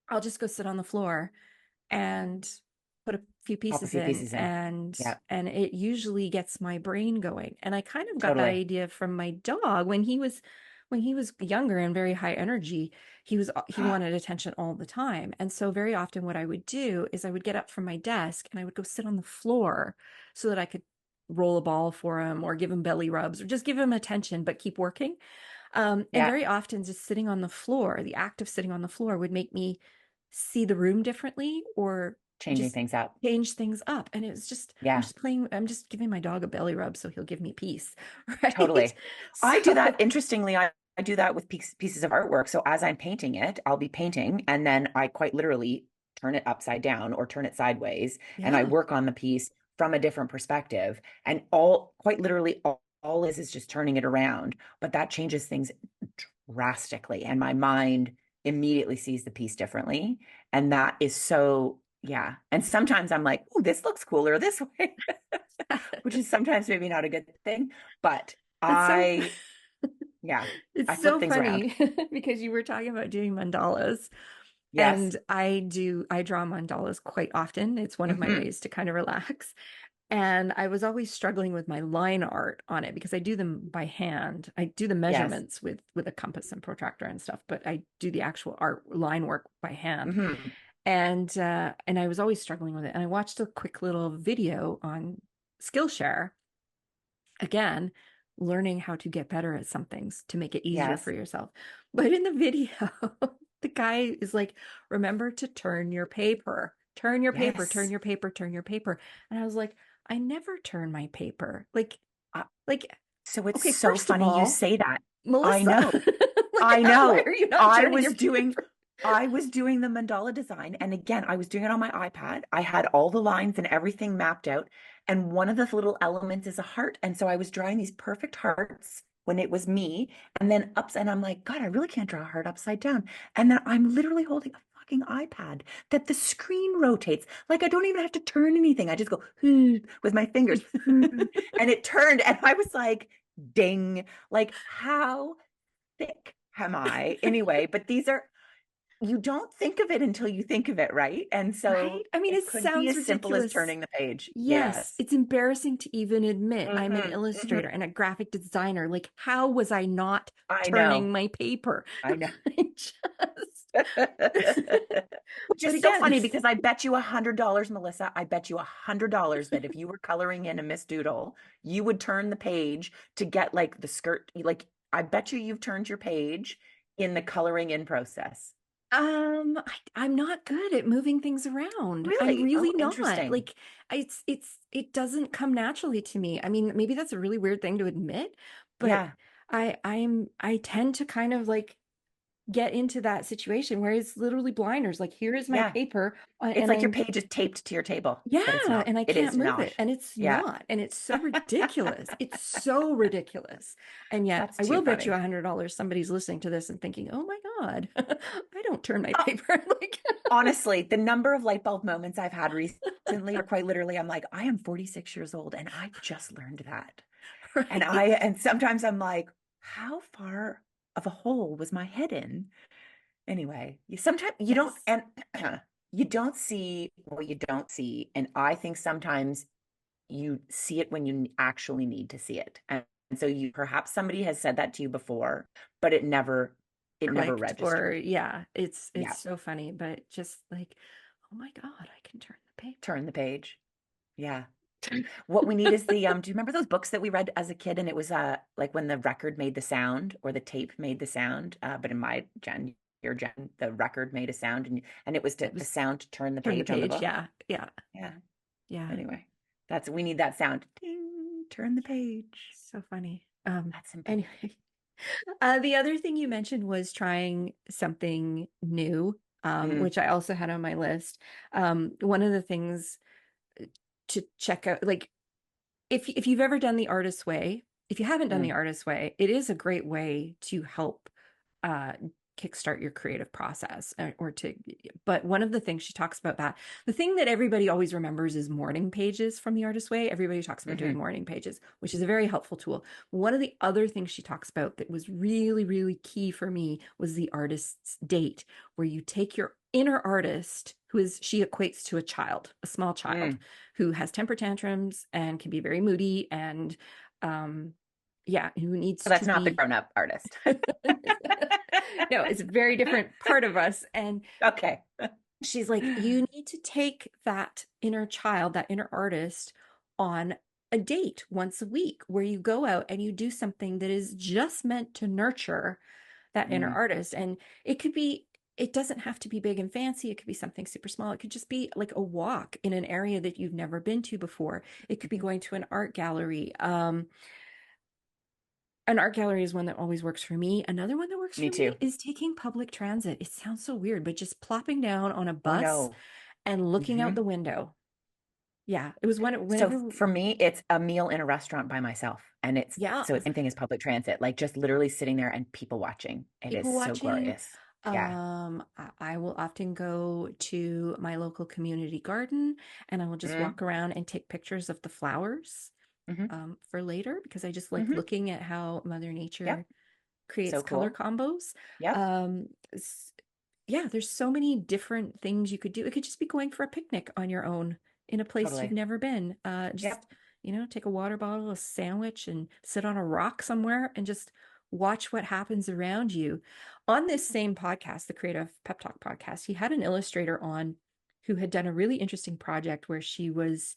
I'll just go sit on the floor and put a few Pop a pieces few in pieces in. and Yep. it usually gets my brain going. And I kind of got that Totally. idea from my dog when he was younger and very high energy. He wanted attention all the time. And so very often what I would do is I would get up from my desk and I would go sit on the floor so that I could roll a ball for him or give him belly rubs or just give him attention but keep working. And Yeah. very often just sitting on the floor, the act of sitting on the floor would make me see the room differently or Changing just things up. change things up. And it was just, Yeah. I'm just giving my dog a belly rub so he'll give me peace. Right. Totally. I do that. So, Interestingly, I do that with pieces of artwork. So as I'm painting it, I'll be painting and then I quite literally turn it upside down or turn it sideways and I yeah, work on the piece from a different perspective. And all quite literally all is just turning it around. But that changes things drastically. And my mind immediately sees the piece differently. And that is so, yeah. And sometimes I'm like, oh, this looks cooler this way, which is sometimes maybe not a good thing. But it's so, I, yeah, I it's flip so things around. funny because you were talking about doing mandalas. Yes. And I draw mandalas quite often. It's one of my Hmm. ways to kind of relax. And I was always struggling with my line art on it because I do them by hand. I do the Yes. measurements with a compass and protractor and stuff, but I do the actual art line work by hand. Hmm. And I was always struggling with it. And I watched a quick little video on Skillshare, again, learning how to get better at some things to make it easier for Yes. yourself. But in the video, the guy is like, remember to turn your paper, turn your paper, turn Yes. your paper, turn your paper. And I was like, I never turn my paper. Uh, Like, so it's okay, so first of funny you all, say that. I Melissa, know. like, I why know. are you not I turning was your doing paper? I was doing the mandala design and again, I was doing it on my iPad. I had all the lines and everything mapped out and one of the little elements is a heart and so I was drawing these perfect hearts when it was me and then ups and I'm like, God, I really can't draw a heart upside down. And then I'm literally holding a fucking iPad that the screen rotates. Like I don't even have to turn anything. I just go with my fingers and it turned and I was like, ding. Like how thick am I? Anyway, but these are, you don't think of it until you think of it, right? And Right? so I mean, it it could be sounds as simple as ridiculous. turning the page. Yes, Yes. it's embarrassing to even admit I'm an Hmm. illustrator Hmm. and a graphic designer. Like, how was I not I turning know. my paper? I know. I just, Which but is so again, funny because I bet you $100, Melissa, I bet you $100 that if you were coloring in a Miss Doodle, you would turn the page to get like the skirt. Like, I bet you you've turned your page in the coloring in process. I'm not good at moving things around. I'm Really? really Oh, not. interesting. Like, it doesn't come naturally to me. I mean, maybe that's a really weird thing to admit, but Yeah. I tend to kind of like get into that situation where it's literally blinders. Like, here is my Yeah. paper, It's and like your I'm page is taped to your table, but it's yeah, not. and I It can't is move not. it, and it's Yeah. not, and it's so ridiculous. It's so ridiculous. And yet, That's I too will bet you funny. $100 somebody's listening to this and thinking, "Oh my God, I don't turn my Oh, paper." Like, honestly, the number of light bulb moments I've had recently are quite literally, I'm like, I am 46 years old and I just learned that. right? And sometimes I'm like, how far of a hole was my head in? Anyway, you sometimes you don't, Yes. and you don't see what you don't see. And I think sometimes you see it when you actually need to see it. And so you perhaps somebody has said that to you before, but it never Clicked, or registered. yeah, it's Yeah. so funny, but just like, oh my God, I can turn the Turn the page. Yeah. paper. What we need is the do you remember those books that we read as a kid and it was like when the record made the sound or the tape made the sound but in my gen your gen the record made a sound and it was It the was sound to turn the turn the page on the page. book. Yeah, yeah, Yeah. yeah. Anyway, that's we need that sound. Ding, turn the page. So funny. That's simple. Anyway, the other thing you mentioned was trying something new, Mm, which I also had on my list. One of the things to check out, like if you've ever done the artist's way, if you haven't done the mm, artist's way, it is a great way to help uh kickstart your creative process, or to, but one of the things she talks about, that the thing that everybody always remembers is morning pages from the artist's way. Everybody talks about doing hmm. morning pages, which is a very helpful tool. One of the other things she talks about that was really, really key for me was the artist's date, where you take your inner artist, who is, she equates to a child, a small child, Mm. who has temper tantrums and can be very moody, and um yeah, who needs So to that's not the be grown-up artist. no, it's a very different part of us. And Okay. she's like, you need to take that inner child, that inner artist, on a date once a week where you go out and you do something that is just meant to nurture that inner Mm, artist. And it could be it doesn't have to be big and fancy. It could be something super small. It could just be like a walk in an area that you've never been to before. It could be Mhm. going to an art gallery. An art gallery is one that always works for me. Another one that works Me for me too. is taking public transit. It sounds so weird, but just plopping down on a Oh bus no. and looking out Hmm. the window. Yeah, it was So whenever, for me, it's a meal in a restaurant by myself. And it's yeah, so it's same thing as public transit, like just literally sitting there and people watching. It is people so watching. glorious. Yeah. I will often go to my local community garden and I will just Mm, walk around and take pictures of the flowers hmm. for later because I just like Hmm. looking at how Mother Yep. Nature creates So color cool. combos. Yep. Um, yeah, there's so many different things you could do. It could just be going for a picnic on your own in a place you've Totally. never been. Just, Yep. take a water bottle, a sandwich, and sit on a rock somewhere and just watch what happens around you. On this same podcast, the Creative Pep Talk podcast, he had an illustrator on who had done a really interesting project where she was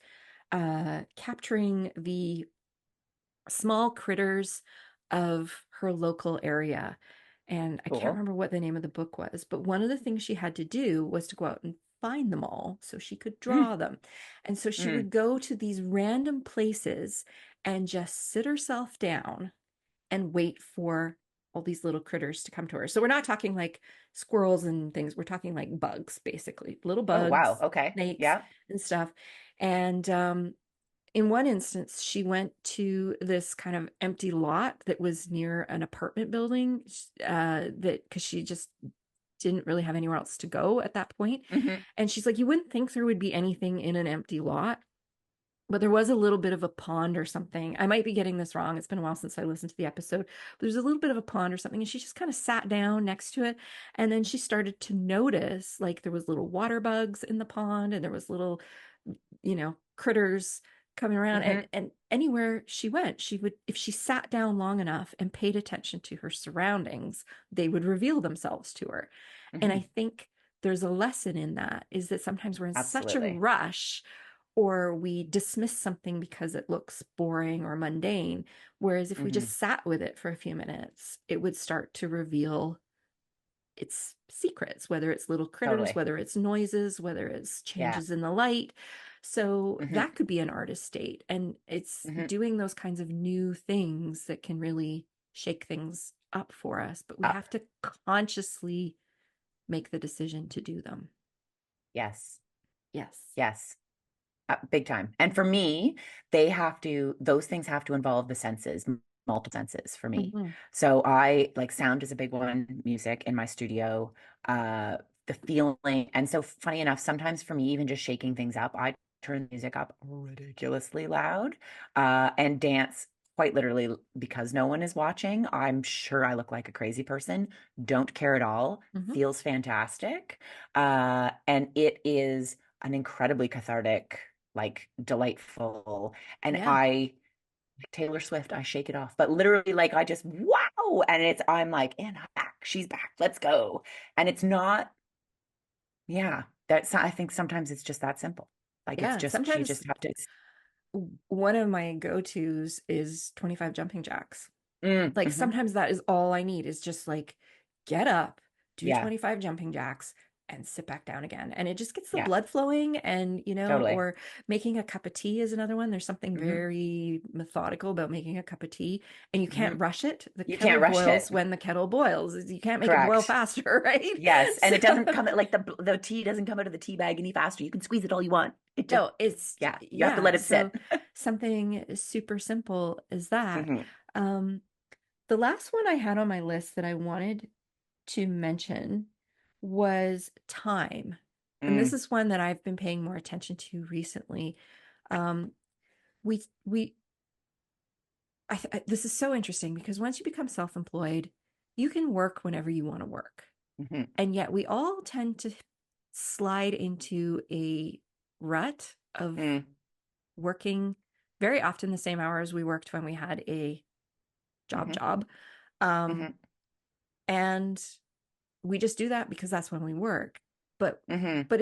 capturing the small critters of her local area. And I can't Cool. remember what the name of the book was, but one of the things she had to do was to go out and find them all so she could Mm, draw them. And so she mm. would go to these random places and just sit herself down and wait for all these little critters to come to her. So we're not talking like squirrels and things. We're talking like bugs, basically, little Oh, wow. bugs, Okay. snakes, Yeah. and stuff. And in one instance, she went to this kind of empty lot that was near an apartment building, that because she just didn't really have anywhere else to go at that point. Hmm. And she's like, you wouldn't think there would be anything in an empty lot, but there was a little bit of a pond or something. I might be getting this wrong. It's been a while since I listened to the episode. But there's a little bit of a pond or something, and she just kind of sat down next to it, and then she started to notice like there was little water bugs in the pond, and there was little, critters coming around, and Hmm. anywhere she went, she would, if she sat down long enough and paid attention to her surroundings, they would reveal themselves to her. And I Hmm. think there's a lesson in that, is that sometimes we're in such a Absolutely. rush or we dismiss something because it looks boring or mundane. Whereas if we Hmm. just sat with it for a few minutes, it would start to reveal its secrets, whether it's little critters, Totally. whether it's noises, whether it's Yeah. changes in the light. So Hmm. that could be an artist state. And it's Hmm. doing those kinds of new things that can really shake things up for us. But we Up. have to consciously make the decision to do them. Yes. Yes. Yes. Big time. And for me, those things have to involve the senses, multiple senses for me. Mhm. So I like sound is a big one, music in my studio, uh, the feeling. And so funny enough, sometimes for me, even just shaking things up, I turn the music up ridiculously loud, and dance quite literally because no one is watching. I'm sure I look like a crazy person, don't care at all, Mhm. feels fantastic. And it is an incredibly cathartic, like delightful. And Yeah. I, like Taylor Swift, I shake it off. But literally, like I just wow. And I'm like, and I'm back. She's back. Let's go. And it's not, yeah. I think sometimes it's just that simple. Like it's Yeah. just you Sometimes just have to. one of my go-tos is 25 jumping jacks. Mm, Like hmm. sometimes that is all I need, is just like get up, do Yeah. 25 jumping jacks and sit back down again. And it just gets the Yeah. blood flowing, and Totally. or making a cup of tea is another one. There's something Hmm. very methodical about making a cup of tea, and you Hmm. can't rush it. The You kettle can't rush boils it. when the kettle boils. You can't make it boil Correct. faster, right? Yes. And So it doesn't come like the tea doesn't come out of the tea bag any faster. You can squeeze it all you want. It just, no, it's yeah, you have to let yeah. it sit. So something super simple as that. Hmm. Um, the last one I had on my list that I wanted to mention was time. And this Mm, is one that I've been paying more attention to recently. Um, we this is so interesting because once you become self-employed, you can work whenever you want to work. hmm. And yet we all tend to slide into a rut of Mm, working very often the same hours we worked when we had a hmm. job. Um, Hmm. and we just do that because that's when we work. But Hmm. but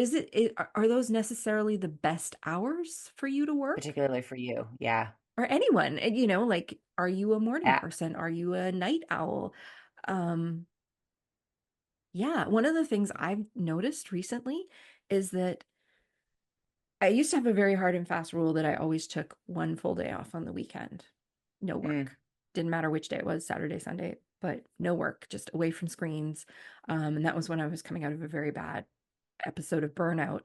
are those necessarily the best hours for you to work? Particularly for you. Yeah. Or anyone? And like, are you a morning Yeah. person? Are you a night owl? Um, Yeah, one of the things I've noticed recently is that I used to have a very hard and fast rule that I always took one full day off on the weekend. No Mm, work. Didn't matter which day it was, Saturday, Sunday, but no work, just away from screens. And that was when I was coming out of a very bad episode of burnout.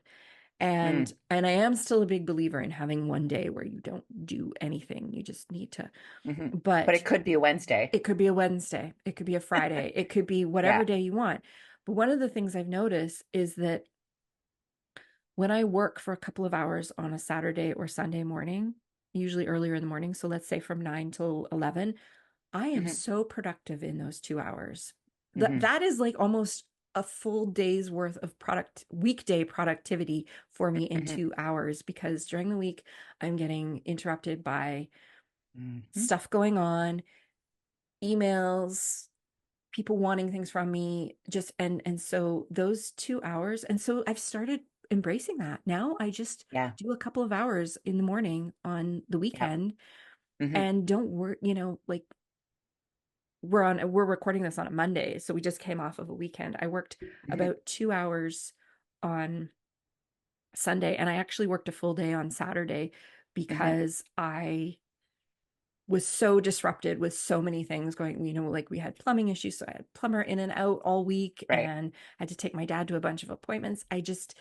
And mm, and I am still a big believer in having one day where you don't do anything. You just need to, But but it could be a Wednesday. it could be a Wednesday, it could be a Friday, it could be whatever Yeah. day you want. But one of the things I've noticed is that when I work for a couple of hours on a Saturday or Sunday morning, usually earlier in the morning, so let's say from 9 till 11, I am Hmm. so productive in those 2 hours. That Hmm. that is like almost a full day's worth of weekday productivity for me in Hmm. 2 hours because during the week I'm getting interrupted by Hmm. stuff going on, emails, people wanting things from me, just and so those 2 hours, and so I've started embracing that. Now I just Yeah. do a couple of hours in the morning on the Yeah. weekend Hmm. and don't work, like we're recording this on a Monday, so we just came off of a weekend. I worked Hmm. about 2 hours on Sunday, and I actually worked a full day on Saturday Hmm. because I was so disrupted with so many things going, like we had plumbing issues. So I had plumber in and out all week Right. and had to take my dad to a bunch of appointments. I just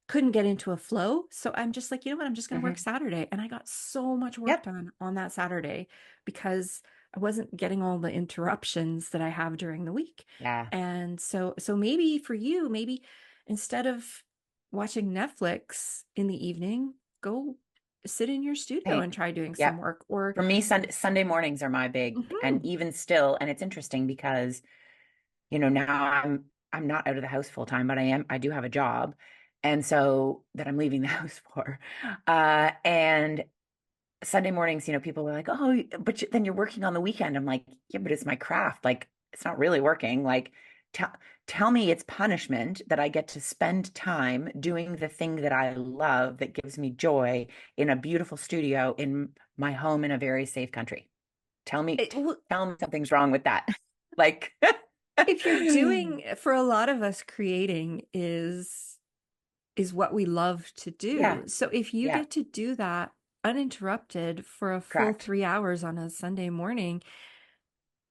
couldn't get into a flow. So I'm just like, you know what? I'm just going to work Hmm. Saturday. And I got so much work Yep. done on that Saturday because I wasn't getting all the interruptions that I have during the week. Yeah. And so maybe for you, maybe instead of watching Netflix in the evening, go sit in your studio Paint. and try doing some Yep. work or For me, Sunday mornings are my big, and Mhm. even still, and it's interesting because, now I'm not out of the house full time, but I do have a job. And so that I'm leaving the house for. And Sunday mornings, people were like, "Oh, but then you're working on the weekend." I'm like, "Yeah, but it's my craft. Like, it's not really working. Like, tell tell me it's punishment that I get to spend time doing the thing that I love that gives me joy in a beautiful studio in my home in a very safe country. Tell me, Well, tell me something's wrong with that." Like, if you're doing, for a lot of us, creating is what we love to yeah, do. So if you yeah, get to do that uninterrupted for a full correct. 3 hours on a Sunday morning,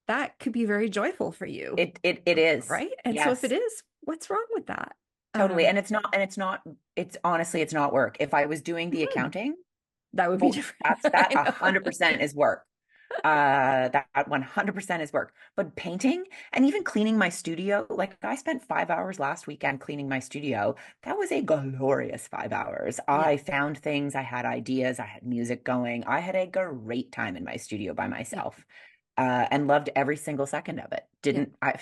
that could be very joyful for you, It is. right? And so if it Yes. is, what's wrong with that? Totally. Um, It's honestly, it's not work. If I was doing the mhm, accounting, that would be different. that I know. 100% is work. That 100% is work. But painting and even cleaning my studio, like I spent 5 hours last weekend cleaning my studio. That was a glorious 5 hours. Yeah. I found things, I had ideas, I had music going. I had a great time in my studio by Yeah. myself. And loved every single second of it. Yeah. Didn't I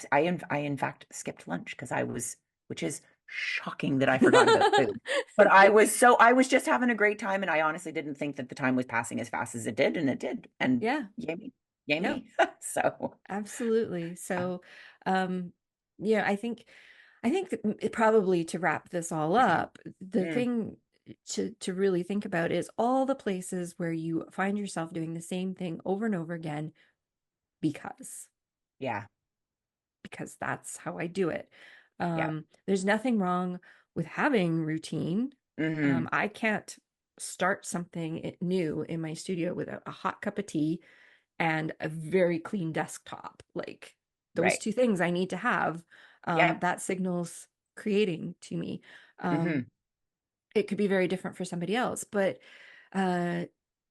in fact skipped lunch because which is shocking that I forgot about food. But I was just having a great time, and I honestly didn't think that the time was passing as fast as it did, and it did. And Yeah. yay me, yay Yep. me. So Absolutely. uh, So, um, yeah, I think that probably to wrap this all up, the mm, thing to really think about is all the places where you find yourself doing the same thing over and over again because yeah, because that's how I do it. yeah, There's nothing wrong with having routine. hmm, I can't start something new in my studio without a hot cup of tea and a very clean desktop. Like those right, two things I need to have. yeah, That signals creating to me. hmm, It could be very different for somebody else, uh,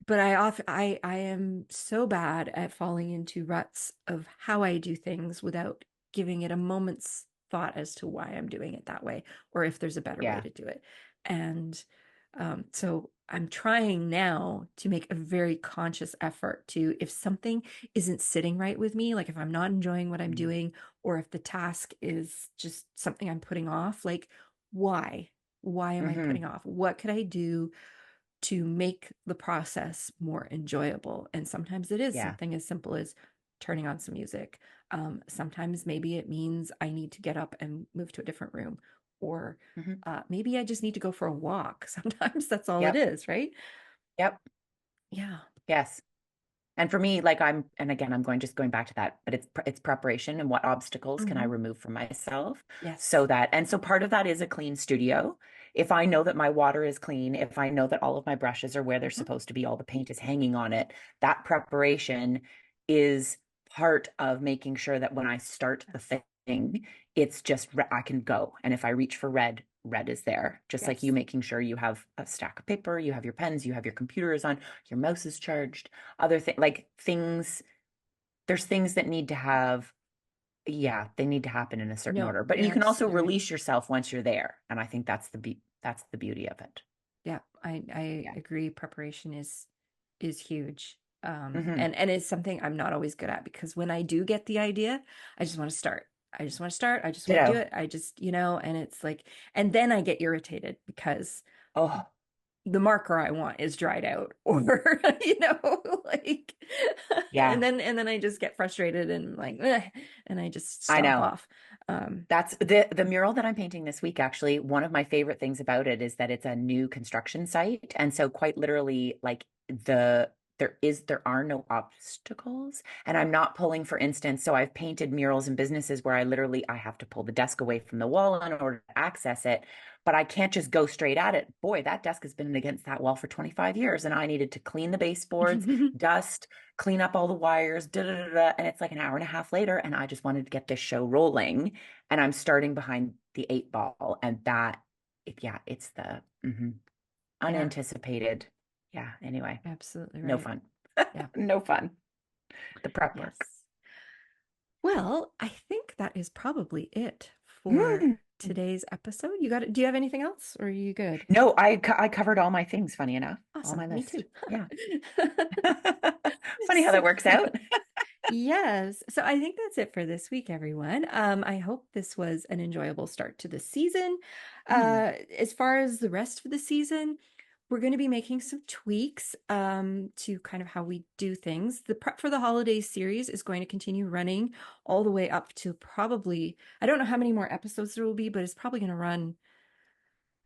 but I am so bad at falling into ruts of how I do things without giving it a moment's thought as to why I'm doing it that way, or if there's a better way yeah, to do it. And so I'm trying now to make a very conscious effort to, if something isn't sitting right with me, like if I'm not enjoying what I'm mm, doing, or if the task is just something I'm putting off, like why? Why am I hmm, putting off? What could I do to make the process more enjoyable? And sometimes it is yeah, something as simple as turning on some music. Sometimes maybe it means I need to get up and move to a different room, or hmm, maybe I just need to go for a walk. Sometimes that's all it yep, is, right? yep, Yeah. yes. And for me, like and again, I'm going back to that, but it's preparation and what obstacles can I Hmm. remove from myself Yes. so that, and so part of that is a clean studio. If I know that my water is clean, if I know that all of my brushes are where they're Mhm. supposed to be, all the paint is hanging on it, that preparation is part of making sure that when I start the Yes. thing, it's just I can go. And if I reach for red, red is there. Just like you Yes. making sure you have a stack of paper, you have your pens, you have your computers on, your mouse is charged, other things like things, there's things that need to have, yeah, they need to happen in a certain No, order, but you're you can also absolutely right. release yourself once you're there, and I think that's the beauty of it. Yeah, I Yeah. agree. Preparation is huge. Hmm. And it's something I'm not always good at because when I do get the idea, I just want to start. I just want to start. I just want to do Ditto. it. I just, and it's like, and then I get irritated because Oh, the marker I want is dried out or, like, yeah, and then I just get frustrated and like, and I just I stomp know. off. Um, That's the mural that I'm painting this week, actually. One of my favorite things about it is that it's a new construction site. And so quite literally, like there are no obstacles. And I'm not pulling, for instance, so I've painted murals in businesses where I have to pull the desk away from the wall in order to access it, but I can't just go straight at it. Boy, that desk has been against that wall for 25 years, and I needed to clean the baseboards, dust, clean up all the wires, da da da da. And it's like an hour and a half later, and I just wanted to get this show rolling, and I'm starting behind the eight ball. And yeah, it's the yeah, unanticipated. Yeah, anyway, absolutely no right. fun. Yeah. No fun. The prep work. Yes. Well, I think that is probably it for Mm. today's episode. You got it. Do you have anything else or are you good? No, I covered all my things, funny enough, all Awesome. my Me list. too. Yeah. Funny how So, that works out. yes. So I think that's it for this week, everyone. I hope this was an enjoyable start to the season. Mm, As far as the rest of the season, we're going to be making some tweaks to kind of how we do things. The Prep for the Holidays series is going to continue running all the way up to probably, I don't know how many more episodes there will be, but it's probably going to run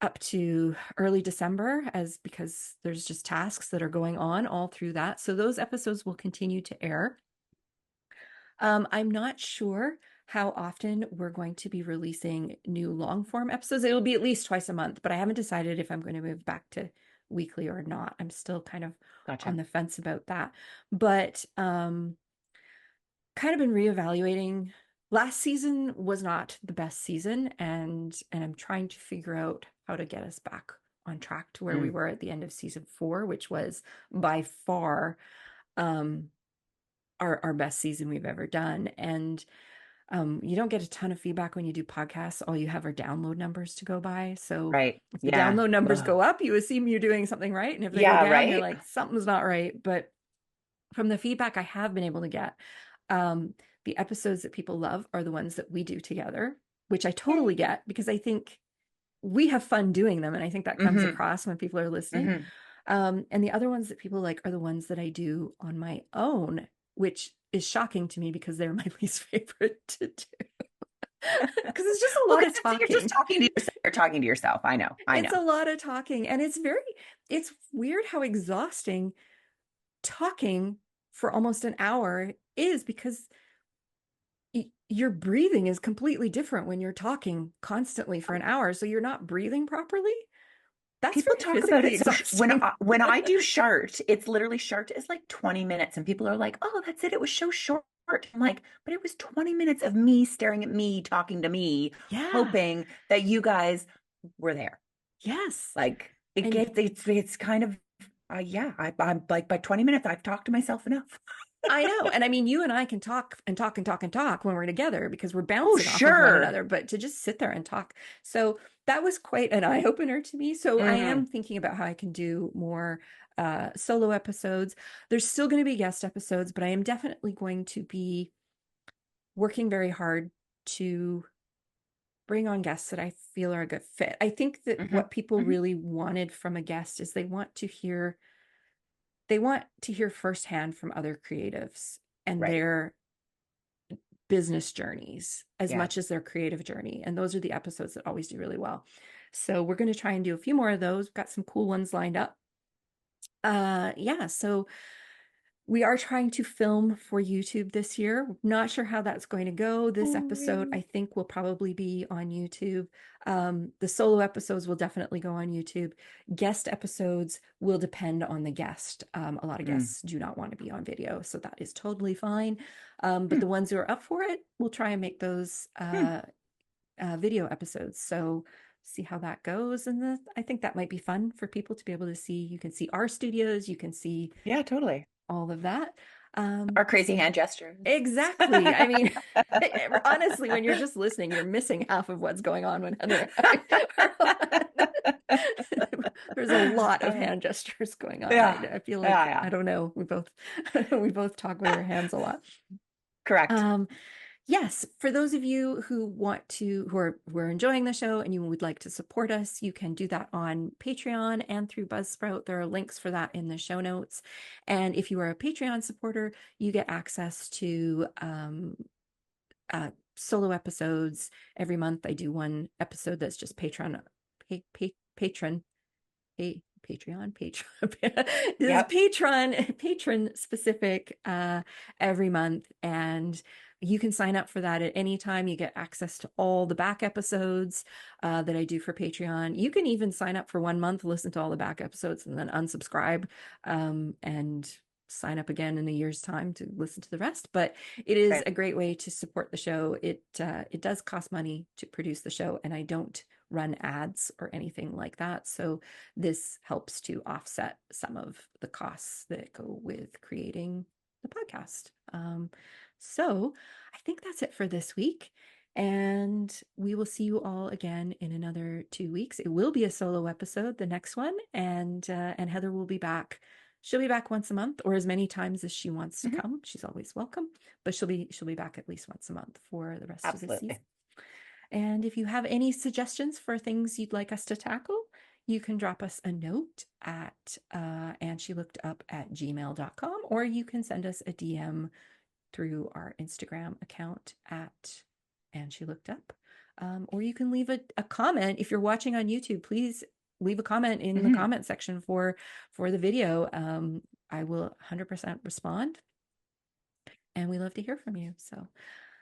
up to early December as because there's just tasks that are going on all through that. So those episodes will continue to air. I'm not sure how often we're going to be releasing new long form episodes. It'll be at least twice a month, but I haven't decided if I'm going to move back to weekly or not. I'm still kind of on gotcha. the fence about that. But kind of been reevaluating. Last season was not the best season, and I'm trying to figure out how to get us back on track to where we Mm, were at the end of season 4, which was by far um our best season we've ever done. And you don't get a ton of feedback when you do podcasts. All you have are download numbers to go by. So right. if the Yeah. download numbers Ugh. go up, you assume you're doing something right. And if they go Yeah, down, you're right. like, something's not right. But from the feedback I have been able to get, um, the episodes that people love are the ones that we do together, which I totally Yay. get because I think we have fun doing them. And I think that comes Hmm. across when people are listening. Hmm. And the other ones that people like are the ones that I do on my own, which is shocking to me because they're my least favorite to do. Because it's just a Well, lot of because you're just talking. talking to yourself. You're talking to yourself. I know. I It's know. a lot of talking. And it's weird how exhausting talking for almost an hour is because your breathing is completely different when you're talking constantly for an hour. So you're not breathing properly. That's People very talk about physically it. So exhausting. when I do shart, it's literally shart is like 20 minutes, and people are like, "Oh, that's it. It was so short." I'm like, "But it was 20 minutes of me staring at me, talking to me, Yeah. hoping that you guys were there." Yes. Like And it's kind of yeah. I'm like by 20 minutes, I've talked to myself enough. I know. And I mean, you and I can talk and talk and talk and talk when we're together because we're Oh, bouncing off of one sure. another, but to just sit there and talk. So that was quite an eye opener to me. So I am Hmm. thinking about how I can do more solo episodes. There's still going to be guest episodes, but I am definitely going to be working very hard to bring on guests that I feel are a good fit. I think that Hmm. what people Hmm. really wanted from a guest is they want to hear firsthand from other creatives and Right. their business journeys as Yeah. much as their creative journey. And those are the episodes that always do really well. So we're going to try and do a few more of those. We've got some cool ones lined up. Yeah, so We are trying to film for YouTube this year. Not sure how that's going to go. This Oh, episode, I really? think, will probably be on YouTube. The solo episodes will definitely go on YouTube. Guest episodes will depend on the guest. A lot of Mm. guests do not want to be on video, so that is totally fine. But Hmm. the ones who are up for it, we'll try and make those Hmm. video episodes. So see how that goes. And I think that might be fun for people to be able to see. You can see our studios, you can see Yeah, totally. all of that. Our crazy So hand gestures. exactly. I mean, honestly, when you're just listening, you're missing half of what's going on when Heather and I are on. There's a lot of hand gestures going on. Yeah. I feel Yeah, like yeah. I don't know. We both we both talk with our hands a lot. Correct. Um, Yes, for those of you who want to, who are enjoying the show and you would like to support us, you can do that on Patreon and through Buzzsprout. There are links for that in the show notes. And if you are a Patreon supporter, you get access to solo episodes every month. I do one episode that's just patron Patreon. This is Yep. patron specific every month, and you can sign up for that at any time. You get access to all the back episodes that I do for Patreon. You can even sign up for 1 month, listen to all the back episodes, and then unsubscribe and sign up again in a year's time to listen to the rest. But it is Right. a great way to support the show. It does cost money to produce the show, and I don't run ads or anything like that. So this helps to offset some of the costs that go with creating the podcast. So I think that's it for this week. And we will see you all again in another 2 weeks. It will be a solo episode, the next one, and Heather will be back. She'll be back once a month, or as many times as she wants to Mhm. come. She's always welcome, but she'll be back at least once a month for the rest of the season. Absolutely. And if you have any suggestions for things you'd like us to tackle, you can drop us a note at andshелookedup@gmail.com, or you can send us a DM through our Instagram account at andshелookedup. Or you can leave a comment. If you're watching on YouTube, please leave a comment in the Hmm. comment section for the video. I will 100% respond, and we love to hear from you. So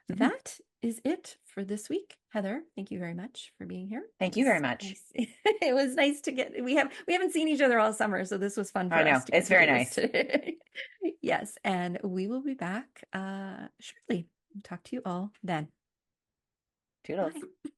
Hmm. that is it for this week. Heather, thank you very much for being here. It Thank you very was much. nice. It was nice to get we haven't seen each other all summer, so this was fun I for us know. to get It's to very do this nice. today. Yes, and we will be back shortly. Talk to you all then. Toodles. Bye.